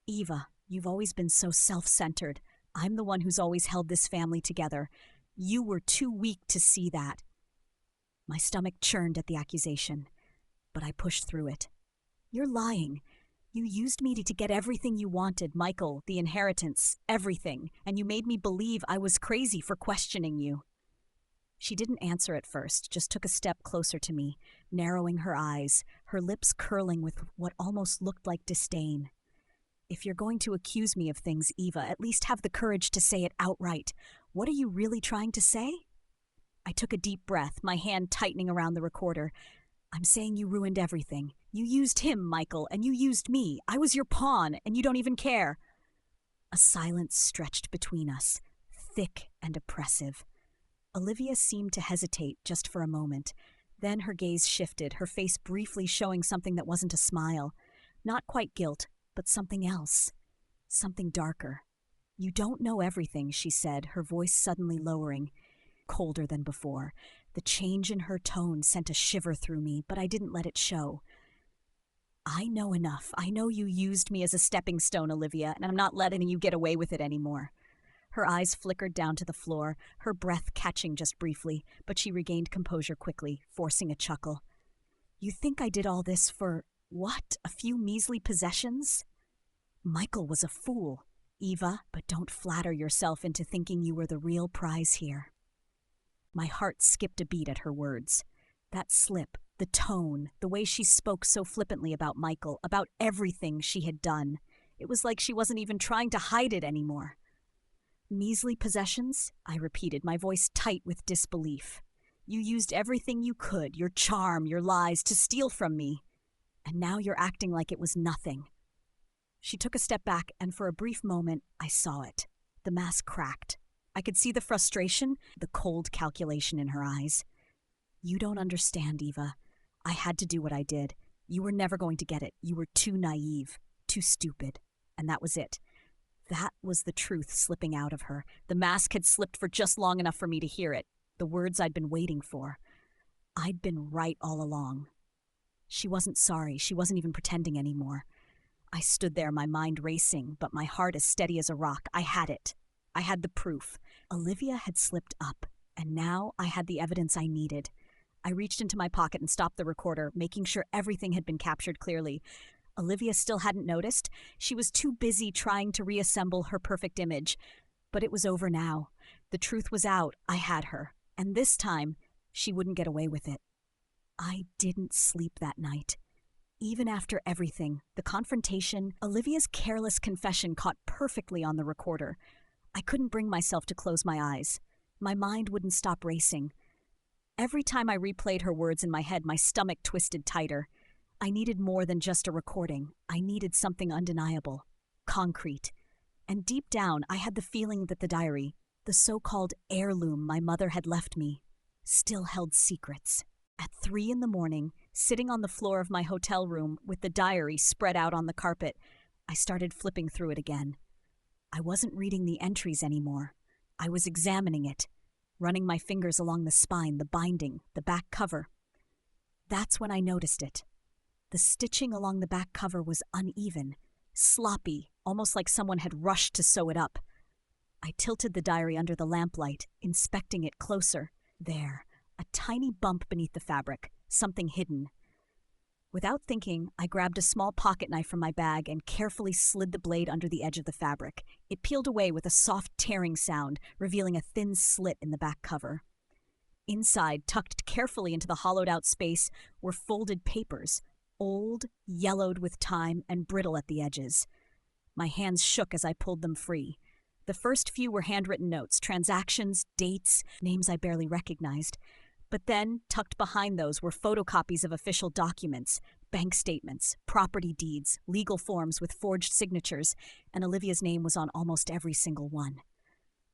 "Eva, you've always been so self-centered. I'm the one who's always held this family together. You were too weak to see that. My stomach churned at the accusation, but I pushed through it. You're lying. You used me to get everything you wanted, Michael, the inheritance, everything, and you made me believe I was crazy for questioning you. She didn't answer at first, just took a step closer to me, narrowing her eyes, her lips curling with what almost looked like disdain. If you're going to accuse me of things, Eva, at least have the courage to say it outright. What are you really trying to say? I took a deep breath, my hand tightening around the recorder. I'm saying you ruined everything. You used him, Michael, and you used me. I was your pawn, and you don't even care. A silence stretched between us, thick and oppressive. Olivia seemed to hesitate just for a moment. Then her gaze shifted, her face briefly showing something that wasn't a smile. Not quite guilt, but something else. Something darker. You don't know everything, she said, her voice suddenly lowering, colder than before. The change in her tone sent a shiver through me, but I didn't let it show. I know enough. I know you used me as a stepping stone, Olivia, and I'm not letting you get away with it anymore. Her eyes flickered down to the floor, her breath catching just briefly, but she regained composure quickly, forcing a chuckle. You think I did all this for, what, a few measly possessions? Michael was a fool, Eva, but don't flatter yourself into thinking you were the real prize here. My heart skipped a beat at her words. That slip, the tone, the way she spoke so flippantly about Michael, about everything she had done. It was like she wasn't even trying to hide it anymore. Measly possessions? I repeated, my voice tight with disbelief. You used everything you could, your charm, your lies, to steal from me. And now you're acting like it was nothing. She took a step back, and for a brief moment, I saw it. The mask cracked. I could see the frustration, the cold calculation in her eyes. You don't understand, Eva. I had to do what I did. You were never going to get it. You were too naive, too stupid. And that was it. That was the truth slipping out of her. The mask had slipped for just long enough for me to hear it. The words I'd been waiting for. I'd been right all along. She wasn't sorry. She wasn't even pretending anymore. I stood there, my mind racing, but my heart as steady as a rock. I had it. I had the proof. Olivia had slipped up, and now I had the evidence I needed. I reached into my pocket and stopped the recorder, making sure everything had been captured clearly. Olivia still hadn't noticed. She was too busy trying to reassemble her perfect image. But it was over now. The truth was out. I had her. And this time, she wouldn't get away with it. I didn't sleep that night. Even after everything, the confrontation, Olivia's careless confession caught perfectly on the recorder. I couldn't bring myself to close my eyes. My mind wouldn't stop racing. Every time I replayed her words in my head, my stomach twisted tighter. I needed more than just a recording. I needed something undeniable, concrete. And deep down, I had the feeling that the diary, the so-called heirloom my mother had left me, still held secrets. At 3 a.m, sitting on the floor of my hotel room with the diary spread out on the carpet, I started flipping through it again. I wasn't reading the entries anymore. I was examining it, running my fingers along the spine, the binding, the back cover. That's when I noticed it. The stitching along the back cover was uneven, sloppy, almost like someone had rushed to sew it up. I tilted the diary under the lamplight, inspecting it closer. There, a tiny bump beneath the fabric, something hidden. Without thinking, I grabbed a small pocket knife from my bag and carefully slid the blade under the edge of the fabric. It peeled away with a soft tearing sound, revealing a thin slit in the back cover. Inside, tucked carefully into the hollowed-out space, were folded papers, old, yellowed with time, and brittle at the edges. My hands shook as I pulled them free. The first few were handwritten notes, transactions, dates, names I barely recognized. But then, tucked behind those were photocopies of official documents, bank statements, property deeds, legal forms with forged signatures, and Olivia's name was on almost every single one.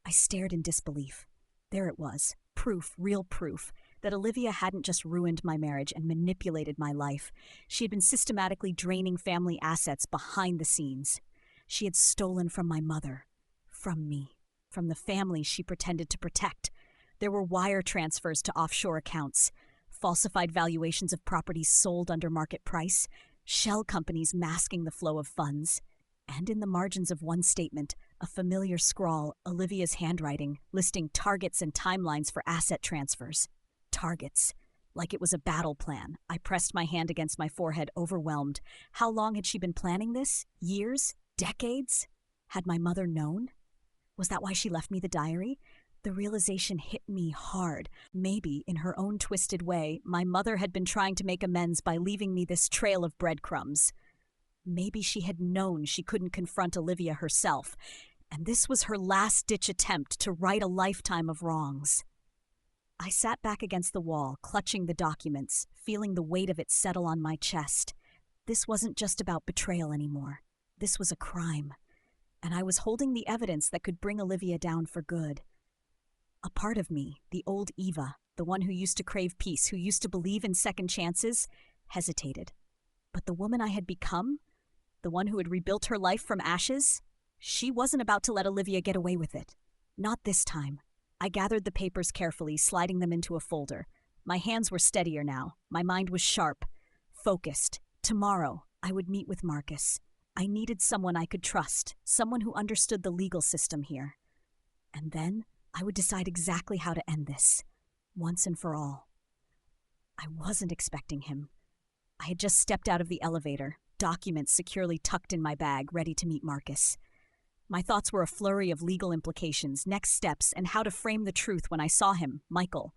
I stared in disbelief. There it was, proof, real proof, that Olivia hadn't just ruined my marriage and manipulated my life. She had been systematically draining family assets behind the scenes. She had stolen from my mother, from me, from the family she pretended to protect. There were wire transfers to offshore accounts, falsified valuations of properties sold under market price, shell companies masking the flow of funds, and in the margins of one statement, a familiar scrawl, Olivia's handwriting, listing targets and timelines for asset transfers. Targets. like it was a battle plan. I pressed my hand against my forehead, overwhelmed. How long had she been planning this? Years? Decades? Had my mother known? Was that why she left me the diary? The realization hit me hard. Maybe, in her own twisted way, my mother had been trying to make amends by leaving me this trail of breadcrumbs. Maybe she had known she couldn't confront Olivia herself, and this was her last-ditch attempt to right a lifetime of wrongs. I sat back against the wall, clutching the documents, feeling the weight of it settle on my chest. This wasn't just about betrayal anymore. This was a crime, and I was holding the evidence that could bring Olivia down for good. A part of me, the old Eva, the one who used to crave peace, who used to believe in second chances, hesitated. But the woman I had become, the one who had rebuilt her life from ashes, she wasn't about to let Olivia get away with it. Not this time. I gathered the papers carefully, sliding them into a folder. My hands were steadier now. My mind was sharp, focused. Tomorrow, I would meet with Marcus. I needed someone I could trust, someone who understood the legal system here. And then I would decide exactly how to end this, once and for all. I wasn't expecting him. I had just stepped out of the elevator, documents securely tucked in my bag, ready to meet Marcus. My thoughts were a flurry of legal implications, next steps, and how to frame the truth when I saw him, Michael,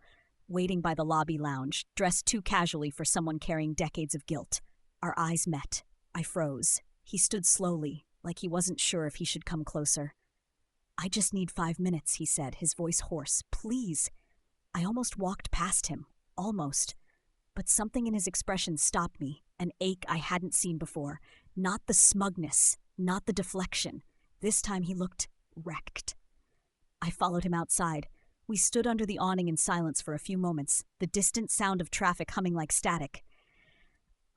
waiting by the lobby lounge, dressed too casually for someone carrying decades of guilt. Our eyes met. I froze. He stood slowly, like he wasn't sure if he should come closer. "I just need 5 minutes," he said, his voice hoarse. "Please." I almost walked past him. Almost. But something in his expression stopped me, an ache I hadn't seen before. Not the smugness, not the deflection. This time he looked wrecked. I followed him outside. We stood under the awning in silence for a few moments, the distant sound of traffic humming like static.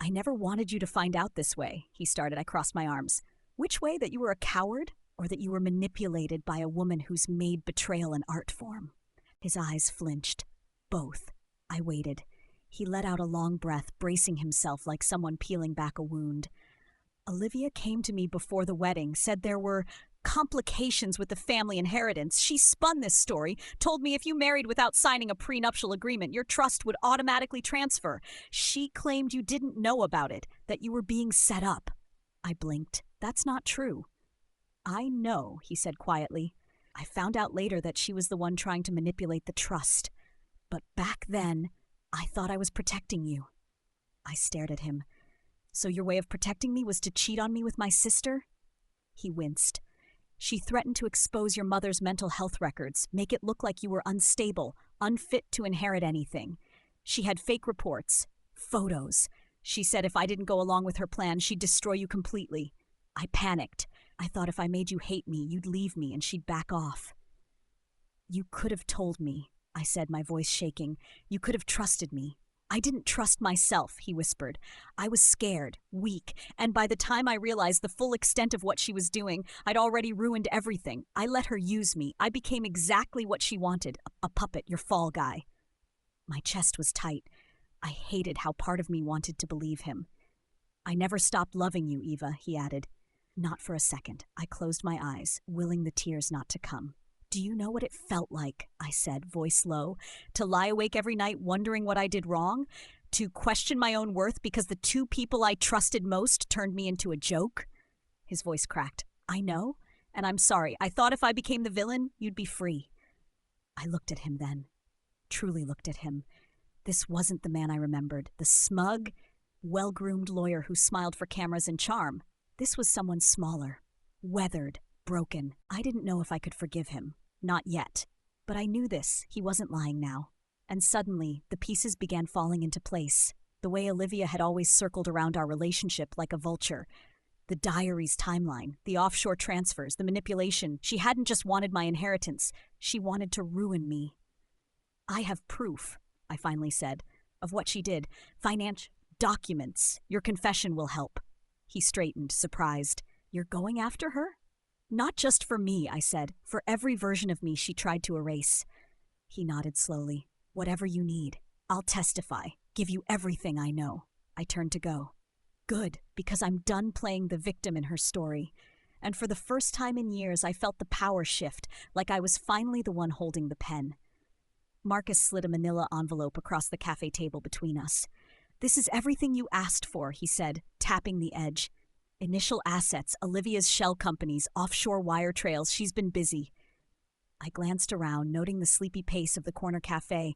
"I never wanted you to find out this way," he started. I crossed my arms. "Which way, that you were a coward, or that you were manipulated by a woman who's made betrayal an art form?" His eyes flinched. "Both." I waited. He let out a long breath, bracing himself like someone peeling back a wound. "Olivia came to me before the wedding, said there were complications with the family inheritance. She spun this story, told me if you married without signing a prenuptial agreement, your trust would automatically transfer. She claimed you didn't know about it, that you were being set up." I blinked. "That's not true." "I know," he said quietly. "I found out later that she was the one trying to manipulate the trust. But back then, I thought I was protecting you." I stared at him. "So your way of protecting me was to cheat on me with my sister?" He winced. "She threatened to expose your mother's mental health records, make it look like you were unstable, unfit to inherit anything. She had fake reports, photos. She said if I didn't go along with her plan, she'd destroy you completely. I panicked. I thought if I made you hate me, you'd leave me and she'd back off." "You could have told me," I said, my voice shaking. "You could have trusted me." "I didn't trust myself," he whispered. "I was scared, weak, and by the time I realized the full extent of what she was doing, I'd already ruined everything. I let her use me. I became exactly what she wanted, a puppet, your fall guy." My chest was tight. I hated how part of me wanted to believe him. "I never stopped loving you, Eva," he added. Not for a second. I closed my eyes, willing the tears not to come. "Do you know what it felt like," I said, voice low, "to lie awake every night wondering what I did wrong? To question my own worth because the two people I trusted most turned me into a joke?" His voice cracked. "I know, and I'm sorry. I thought if I became the villain, you'd be free." I looked at him then. Truly looked at him. This wasn't the man I remembered, the smug, well-groomed lawyer who smiled for cameras and charm. This was someone smaller, weathered, broken. I didn't know if I could forgive him. Not yet. But I knew this. He wasn't lying now. And suddenly, the pieces began falling into place. The way Olivia had always circled around our relationship like a vulture. The diary's timeline, the offshore transfers, the manipulation. She hadn't just wanted my inheritance. She wanted to ruin me. "I have proof," I finally said, "of what she did. Documents. Your confession will help." He straightened, surprised. "You're going after her?" "Not just for me," I said. "For every version of me she tried to erase." He nodded slowly. "Whatever you need. I'll testify. Give you everything I know." I turned to go. Good, because I'm done playing the victim in her story. And for the first time in years, I felt the power shift, like I was finally the one holding the pen. Marcus slid a manila envelope across the cafe table between us. "This is everything you asked for," he said, tapping the edge. "Initial assets, Olivia's shell companies, offshore wire trails. She's been busy." I glanced around, noting the sleepy pace of the corner cafe,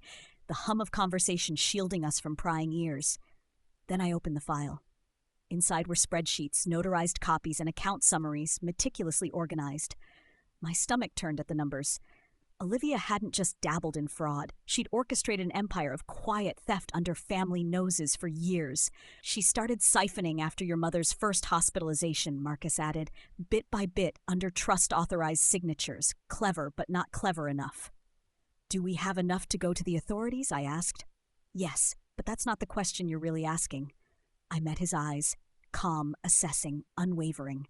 the hum of conversation shielding us from prying ears. Then I opened the file. Inside were spreadsheets, notarized copies, and account summaries, meticulously organized. My stomach turned at the numbers. Olivia hadn't just dabbled in fraud. She'd orchestrated an empire of quiet theft under family noses for years. "She started siphoning after your mother's first hospitalization," Marcus added, "bit by bit, under trust-authorized signatures. Clever, but not clever enough." "Do we have enough to go to the authorities?" I asked. "Yes, but that's not the question you're really asking." I met his eyes, calm, assessing, unwavering.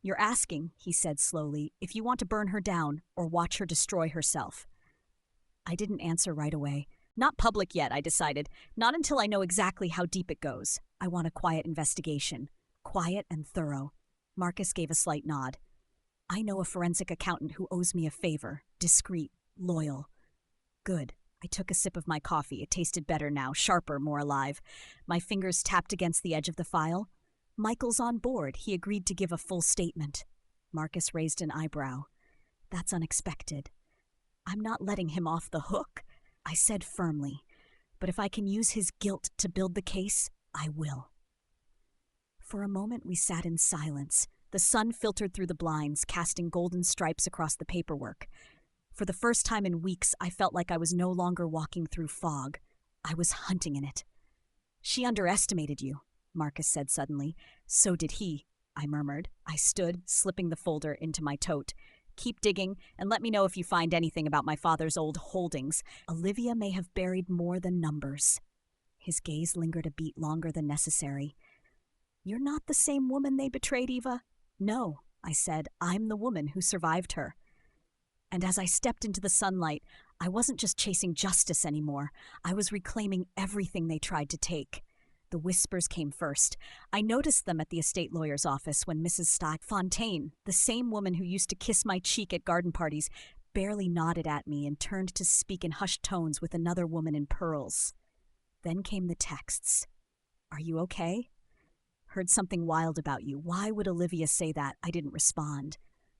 "You're asking," he said slowly, "if you want to burn her down or watch her destroy herself." I didn't answer right away. Not public yet, I decided. Not until I know exactly how deep it goes. I want a quiet investigation. Quiet and thorough. Marcus gave a slight nod. "I know a forensic accountant who owes me a favor. Discreet, loyal." Good. I took a sip of my coffee. It tasted better now, sharper, more alive. My fingers tapped against the edge of the file. "Michael's on board. He agreed to give a full statement." Marcus raised an eyebrow. "That's unexpected." "I'm not letting him off the hook," I said firmly. "But if I can use his guilt to build the case, I will." For a moment we sat in silence. The sun filtered through the blinds, casting golden stripes across the paperwork. For the first time in weeks, I felt like I was no longer walking through fog. I was hunting in it. "She underestimated you," Marcus said suddenly. "So did he," I murmured. I stood, slipping the folder into my tote. "Keep digging, and let me know if you find anything about my father's old holdings. Olivia may have buried more than numbers." His gaze lingered a beat longer than necessary. "You're not the same woman they betrayed, Eva?" "No," I said. "I'm the woman who survived her." And as I stepped into the sunlight, I wasn't just chasing justice anymore. I was reclaiming everything they tried to take. The whispers came first. I noticed them at the estate lawyer's office when Mrs. Fontaine, the same woman who used to kiss my cheek at garden parties, barely nodded at me and turned to speak in hushed tones with another woman in pearls. Then came the texts. "Are you okay? Heard something wild about you. Why would Olivia say that?" I didn't respond.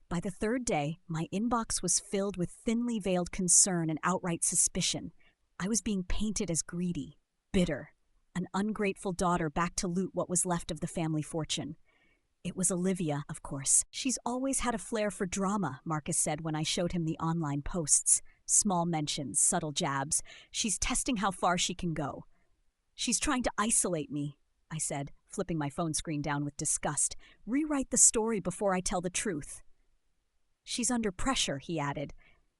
By the third day, my inbox was filled with thinly veiled concern and outright suspicion. I was being painted as greedy, bitter, an ungrateful daughter back to loot what was left of the family fortune. It was Olivia, of course. "She's always had a flair for drama," Marcus said when I showed him the online posts. Small mentions, subtle jabs. "She's testing how far she can go." "She's trying to isolate me," I said, flipping my phone screen down with disgust. "Rewrite the story before I tell the truth." "She's under pressure," he added.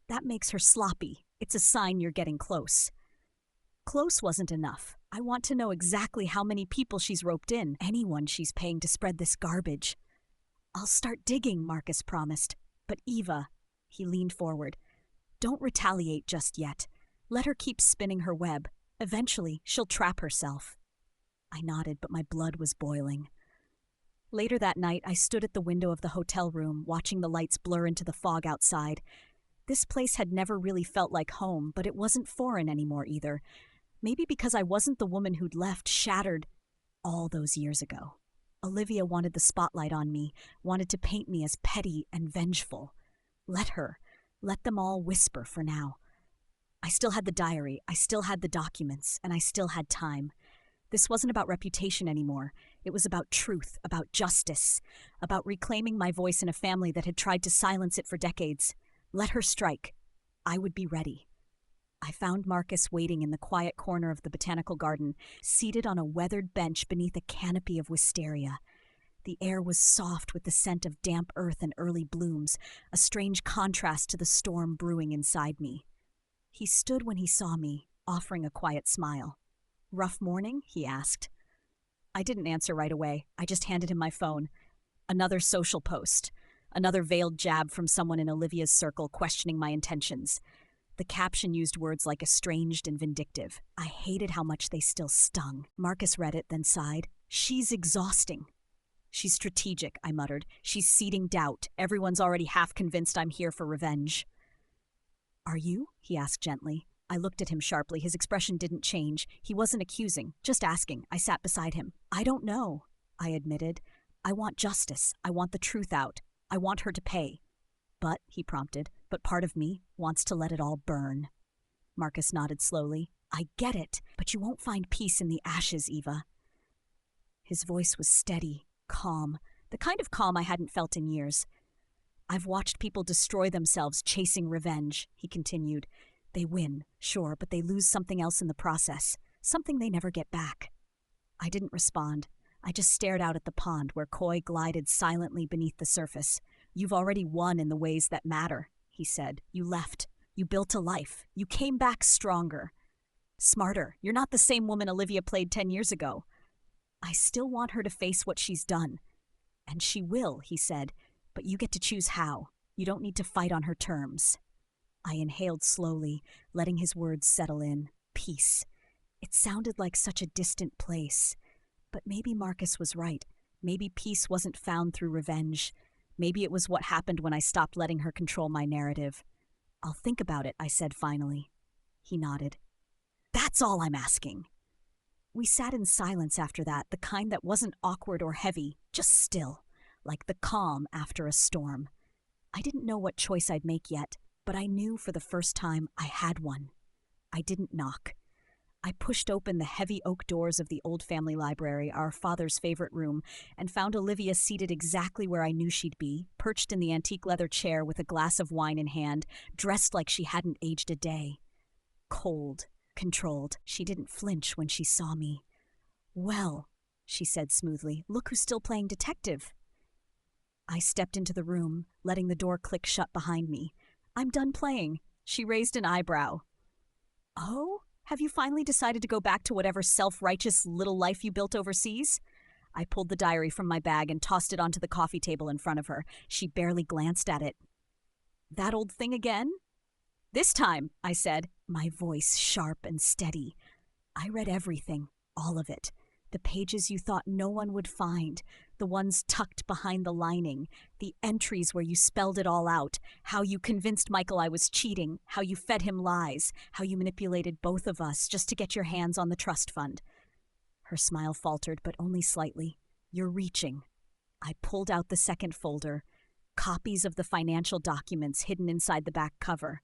"That makes her sloppy. It's a sign you're getting close." Close wasn't enough. I want to know exactly how many people she's roped in, anyone she's paying to spread this garbage. "I'll start digging," Marcus promised. "But Eva," he leaned forward, "don't retaliate just yet. Let her keep spinning her web. Eventually, she'll trap herself." I nodded, but my blood was boiling. Later that night, I stood at the window of the hotel room, watching the lights blur into the fog outside. This place had never really felt like home, but it wasn't foreign anymore either. Maybe because I wasn't the woman who'd left shattered all those years ago. Olivia wanted the spotlight on me, wanted to paint me as petty and vengeful. Let her. Let them all whisper for now. I still had the diary, I still had the documents, and I still had time. This wasn't about reputation anymore. It was about truth, about justice, about reclaiming my voice in a family that had tried to silence it for decades. Let her strike. I would be ready. I found Marcus waiting in the quiet corner of the botanical garden, seated on a weathered bench beneath a canopy of wisteria. The air was soft with the scent of damp earth and early blooms, a strange contrast to the storm brewing inside me. He stood when he saw me, offering a quiet smile. "Rough morning?" he asked. I didn't answer right away. I just handed him my phone. Another social post. Another veiled jab from someone in Olivia's circle questioning my intentions. The caption used words like estranged and vindictive. I hated how much they still stung. Marcus read it, then sighed. "She's exhausting." "She's strategic," I muttered. "She's seeding doubt. Everyone's already half convinced I'm here for revenge." "Are you?" he asked gently. I looked at him sharply. His expression didn't change. He wasn't accusing, just asking. I sat beside him. I don't know, I admitted. I want justice. I want the truth out. I want her to pay. But, he prompted, but part of me wants to let it all burn. Marcus nodded slowly. I get it, but you won't find peace in the ashes, Eva. His voice was steady, calm, the kind of calm I hadn't felt in years. I've watched people destroy themselves chasing revenge, he continued. They win, sure, but they lose something else in the process, something they never get back. I didn't respond. I just stared out at the pond where koi glided silently beneath the surface. You've already won in the ways that matter, he said. You left. You built a life. You came back stronger. Smarter. You're not the same woman Olivia played 10 years ago. I still want her to face what she's done. And she will, he said, but you get to choose how. You don't need to fight on her terms. I inhaled slowly, letting his words settle in. Peace. It sounded like such a distant place. But maybe Marcus was right. Maybe peace wasn't found through revenge. Maybe it was what happened when I stopped letting her control my narrative. I'll think about it, I said finally. He nodded. That's all I'm asking. We sat in silence after that, the kind that wasn't awkward or heavy, just still, like the calm after a storm. I didn't know what choice I'd make yet, but I knew for the first time I had one. I didn't knock. I pushed open the heavy oak doors of the old family library, our father's favorite room, and found Olivia seated exactly where I knew she'd be, perched in the antique leather chair with a glass of wine in hand, dressed like she hadn't aged a day. Cold, controlled, she didn't flinch when she saw me. Well, she said smoothly, look who's still playing detective. I stepped into the room, letting the door click shut behind me. I'm done playing. She raised an eyebrow. Oh? Have you finally decided to go back to whatever self-righteous little life you built overseas? I pulled the diary from my bag and tossed it onto the coffee table in front of her. She barely glanced at it. That old thing again? This time, I said, my voice sharp and steady. I read everything, all of it. The pages you thought no one would find, the ones tucked behind the lining, the entries where you spelled it all out, how you convinced Michael I was cheating, how you fed him lies, how you manipulated both of us just to get your hands on the trust fund. Her smile faltered, but only slightly. You're reaching. I pulled out the second folder, copies of the financial documents hidden inside the back cover.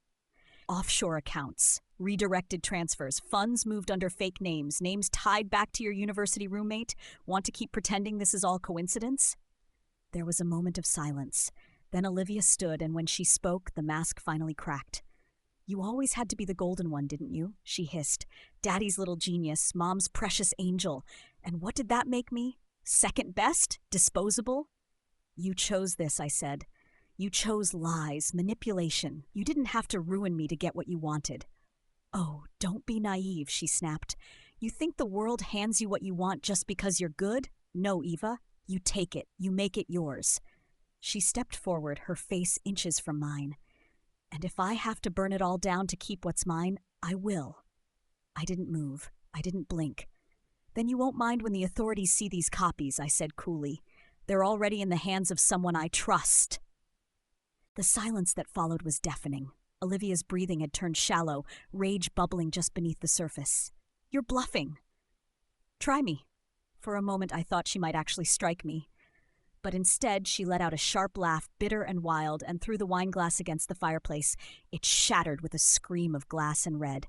Offshore accounts, redirected transfers, funds moved under fake names, names tied back to your university roommate. Want to keep pretending this is all coincidence? There was a moment of silence. Then Olivia stood, and when she spoke, the mask finally cracked. You always had to be the golden one, didn't you? She hissed. Daddy's little genius, Mom's precious angel. And what did that make me? Second best? Disposable? You chose this, I said. You chose lies, manipulation. You didn't have to ruin me to get what you wanted. Oh, don't be naive, she snapped. You think the world hands you what you want just because you're good? No, Eva. You take it. You make it yours. She stepped forward, her face inches from mine. And if I have to burn it all down to keep what's mine, I will. I didn't move. I didn't blink. Then you won't mind when the authorities see these copies, I said coolly. They're already in the hands of someone I trust. The silence that followed was deafening. Olivia's breathing had turned shallow, rage bubbling just beneath the surface. You're bluffing. Try me. For a moment I thought she might actually strike me. But instead she let out a sharp laugh, bitter and wild, and threw the wine glass against the fireplace. It shattered with a scream of glass and red.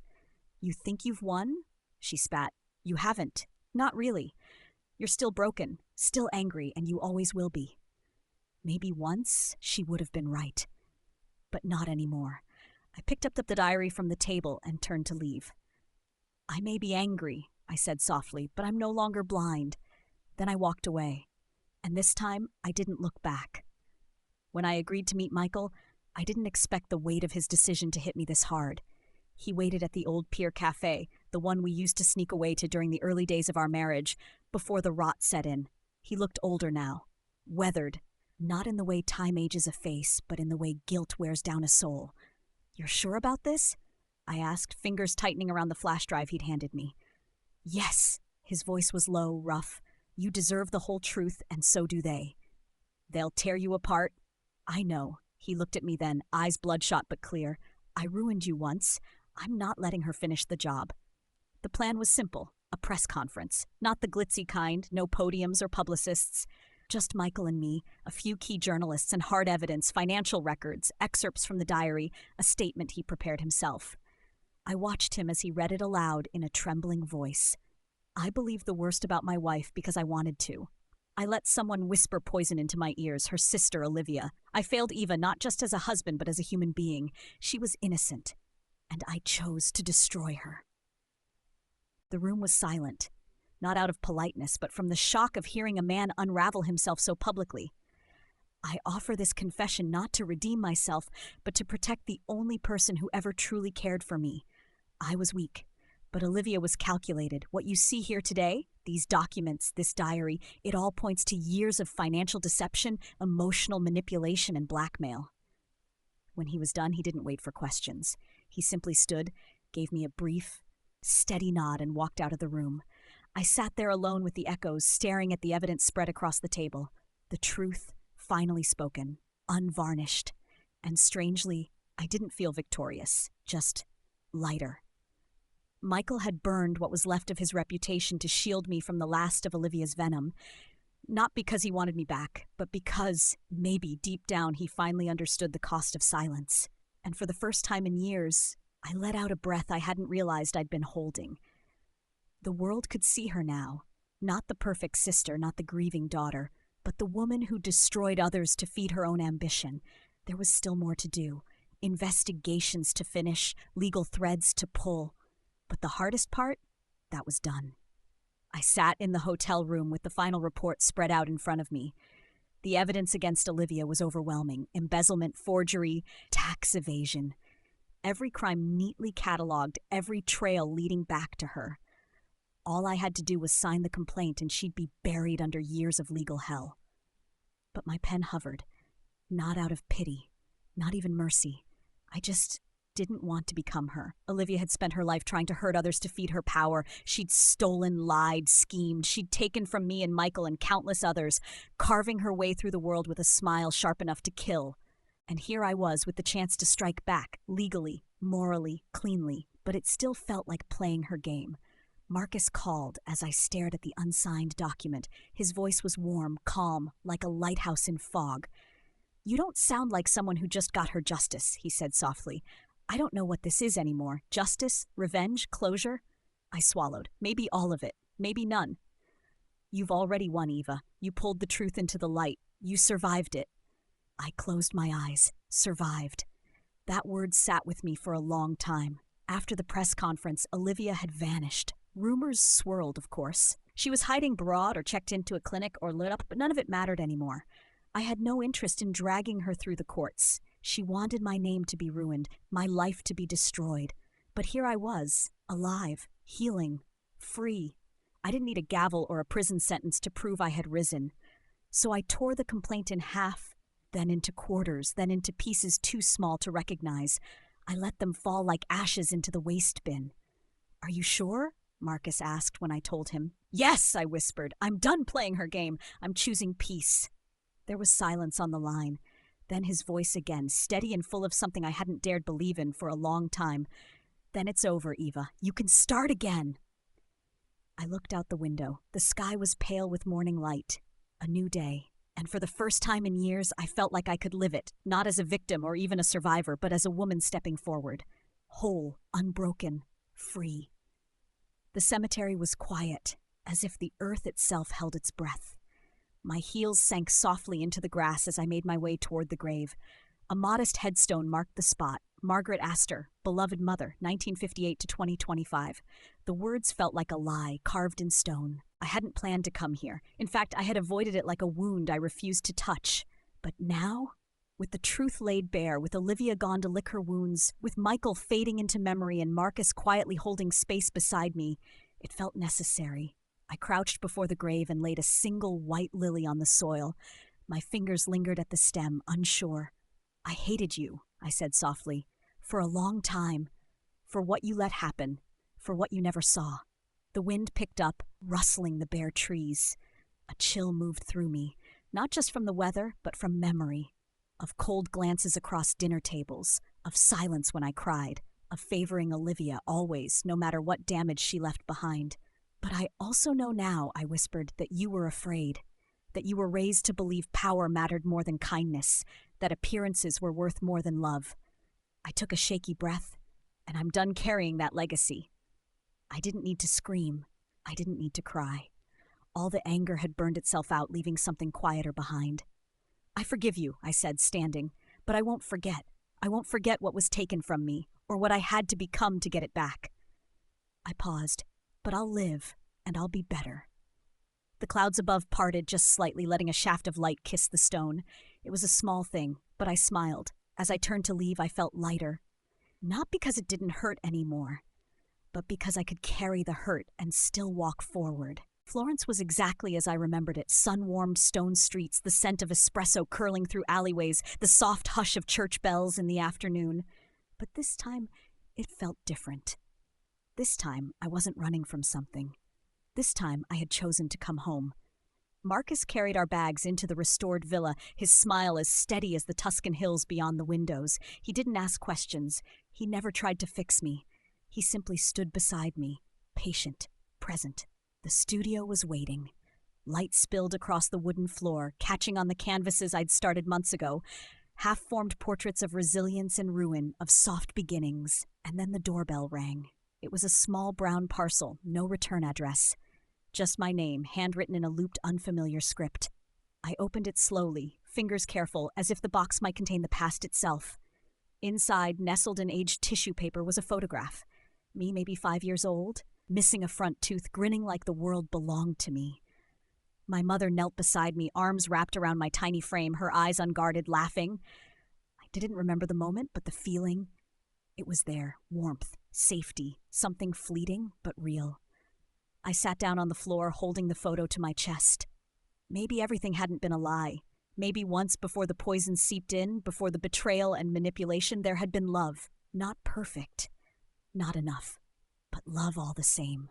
You think you've won? She spat. You haven't. Not really. You're still broken, still angry, and you always will be. Maybe once she would have been right. But not anymore. I picked up the diary from the table and turned to leave. I may be angry, I said softly, but I'm no longer blind. Then I walked away. And this time, I didn't look back. When I agreed to meet Michael, I didn't expect the weight of his decision to hit me this hard. He waited at the old Pier Cafe, the one we used to sneak away to during the early days of our marriage, before the rot set in. He looked older now, weathered, not in the way time ages a face, but in the way guilt wears down a soul. You're sure about this? I asked, fingers tightening around the flash drive he'd handed me. Yes. His voice was low, rough. You deserve the whole truth, and so do they. They'll tear you apart. I know. He looked at me then, eyes bloodshot but clear. I ruined you once. I'm not letting her finish the job. The plan was simple, a press conference. Not the glitzy kind, no podiums or publicists. Just Michael and me, a few key journalists and hard evidence, financial records, excerpts from the diary, a statement he prepared himself. I watched him as he read it aloud in a trembling voice. I believed the worst about my wife because I wanted to. I let someone whisper poison into my ears, her sister Olivia. I failed Eva not just as a husband but as a human being. She was innocent, and I chose to destroy her. The room was silent, not out of politeness, but from the shock of hearing a man unravel himself so publicly. I offer this confession not to redeem myself, but to protect the only person who ever truly cared for me. I was weak, but Olivia was calculated. What you see here today, these documents, this diary, it all points to years of financial deception, emotional manipulation, and blackmail. When he was done, he didn't wait for questions. He simply stood, gave me a brief, steady nod, and walked out of the room. I sat there alone with the echoes, staring at the evidence spread across the table. The truth, finally spoken, unvarnished. And strangely, I didn't feel victorious, just lighter. Michael had burned what was left of his reputation to shield me from the last of Olivia's venom. Not because he wanted me back, but because, maybe deep down, he finally understood the cost of silence. And for the first time in years, I let out a breath I hadn't realized I'd been holding. The world could see her now, not the perfect sister, not the grieving daughter, but the woman who destroyed others to feed her own ambition. There was still more to do, investigations to finish, legal threads to pull. But the hardest part, that was done. I sat in the hotel room with the final report spread out in front of me. The evidence against Olivia was overwhelming: embezzlement, forgery, tax evasion. Every crime neatly cataloged, every trail leading back to her. All I had to do was sign the complaint and she'd be buried under years of legal hell. But my pen hovered, not out of pity, not even mercy. I just didn't want to become her. Olivia had spent her life trying to hurt others to feed her power. She'd stolen, lied, schemed. She'd taken from me and Michael and countless others, carving her way through the world with a smile sharp enough to kill. And here I was with the chance to strike back, legally, morally, cleanly, but it still felt like playing her game. Marcus called as I stared at the unsigned document. His voice was warm, calm, like a lighthouse in fog. "You don't sound like someone who just got her justice," he said softly. "I don't know what this is anymore. Justice? Revenge? Closure?" I swallowed. Maybe all of it. Maybe none. "You've already won, Eva. You pulled the truth into the light. You survived it." I closed my eyes. Survived. That word sat with me for a long time. After the press conference, Olivia had vanished. Rumors swirled, of course. She was hiding abroad or checked into a clinic or lit up, but none of it mattered anymore. I had no interest in dragging her through the courts. She wanted my name to be ruined, my life to be destroyed. But here I was, alive, healing, free. I didn't need a gavel or a prison sentence to prove I had risen. So I tore the complaint in half, then into quarters, then into pieces too small to recognize. I let them fall like ashes into the waste bin. "Are you sure?" Marcus asked when I told him. "Yes," I whispered. "I'm done playing her game. I'm choosing peace." There was silence on the line. Then his voice again, steady and full of something I hadn't dared believe in for a long time. "Then it's over, Eva. You can start again." I looked out the window. The sky was pale with morning light. A new day. And for the first time in years, I felt like I could live it, not as a victim or even a survivor, but as a woman stepping forward. Whole, unbroken, free. The cemetery was quiet, as if the earth itself held its breath. My heels sank softly into the grass as I made my way toward the grave. A modest headstone marked the spot. Margaret Astor, beloved mother, 1958 to 2025. The words felt like a lie, carved in stone. I hadn't planned to come here. In fact, I had avoided it like a wound I refused to touch. But now, with the truth laid bare, with Olivia gone to lick her wounds, with Michael fading into memory and Marcus quietly holding space beside me, it felt necessary. I crouched before the grave and laid a single white lily on the soil. My fingers lingered at the stem, unsure. "I hated you," I said softly, "for a long time. For what you let happen, for what you never saw." The wind picked up, rustling the bare trees. A chill moved through me, not just from the weather, but from memory. Of cold glances across dinner tables, of silence when I cried, of favoring Olivia always, no matter what damage she left behind. But I also know now, I whispered, that you were afraid, that you were raised to believe power mattered more than kindness, that appearances were worth more than love. I took a shaky breath, and I'm done carrying that legacy. I didn't need to scream. I didn't need to cry. All the anger had burned itself out, leaving something quieter behind. I forgive you, I said, standing, but I won't forget. I won't forget what was taken from me, or what I had to become to get it back. I paused, but I'll live, and I'll be better. The clouds above parted just slightly, letting a shaft of light kiss the stone. It was a small thing, but I smiled. As I turned to leave, I felt lighter. Not because it didn't hurt anymore, but because I could carry the hurt and still walk forward. Florence was exactly as I remembered it, sun-warmed stone streets, the scent of espresso curling through alleyways, the soft hush of church bells in the afternoon. But this time, it felt different. This time, I wasn't running from something. This time, I had chosen to come home. Marcus carried our bags into the restored villa, his smile as steady as the Tuscan hills beyond the windows. He didn't ask questions. He never tried to fix me. He simply stood beside me, patient, present. The studio was waiting. Light spilled across the wooden floor, catching on the canvases I'd started months ago. Half-formed portraits of resilience and ruin, of soft beginnings. And then the doorbell rang. It was a small brown parcel, no return address. Just my name, handwritten in a looped, unfamiliar script. I opened it slowly, fingers careful, as if the box might contain the past itself. Inside, nestled in aged tissue paper, was a photograph. Me maybe 5 years old, missing a front tooth, grinning like the world belonged to me. My mother knelt beside me, arms wrapped around my tiny frame, her eyes unguarded, laughing. I didn't remember the moment, but the feeling. It was there, warmth, safety, something fleeting but real. I sat down on the floor, holding the photo to my chest. Maybe everything hadn't been a lie. Maybe once, before the poison seeped in, before the betrayal and manipulation, there had been love. Not perfect. Not enough. But love all the same.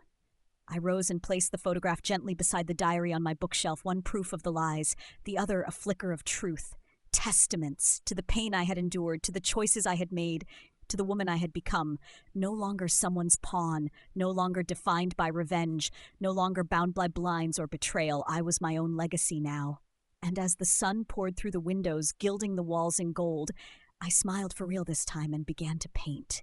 I rose and placed the photograph gently beside the diary on my bookshelf, one proof of the lies, the other a flicker of truth. Testaments to the pain I had endured, to the choices I had made, to the woman I had become. No longer someone's pawn, no longer defined by revenge, no longer bound by blinds or betrayal. I was my own legacy now. And as the sun poured through the windows, gilding the walls in gold, I smiled for real this time and began to paint.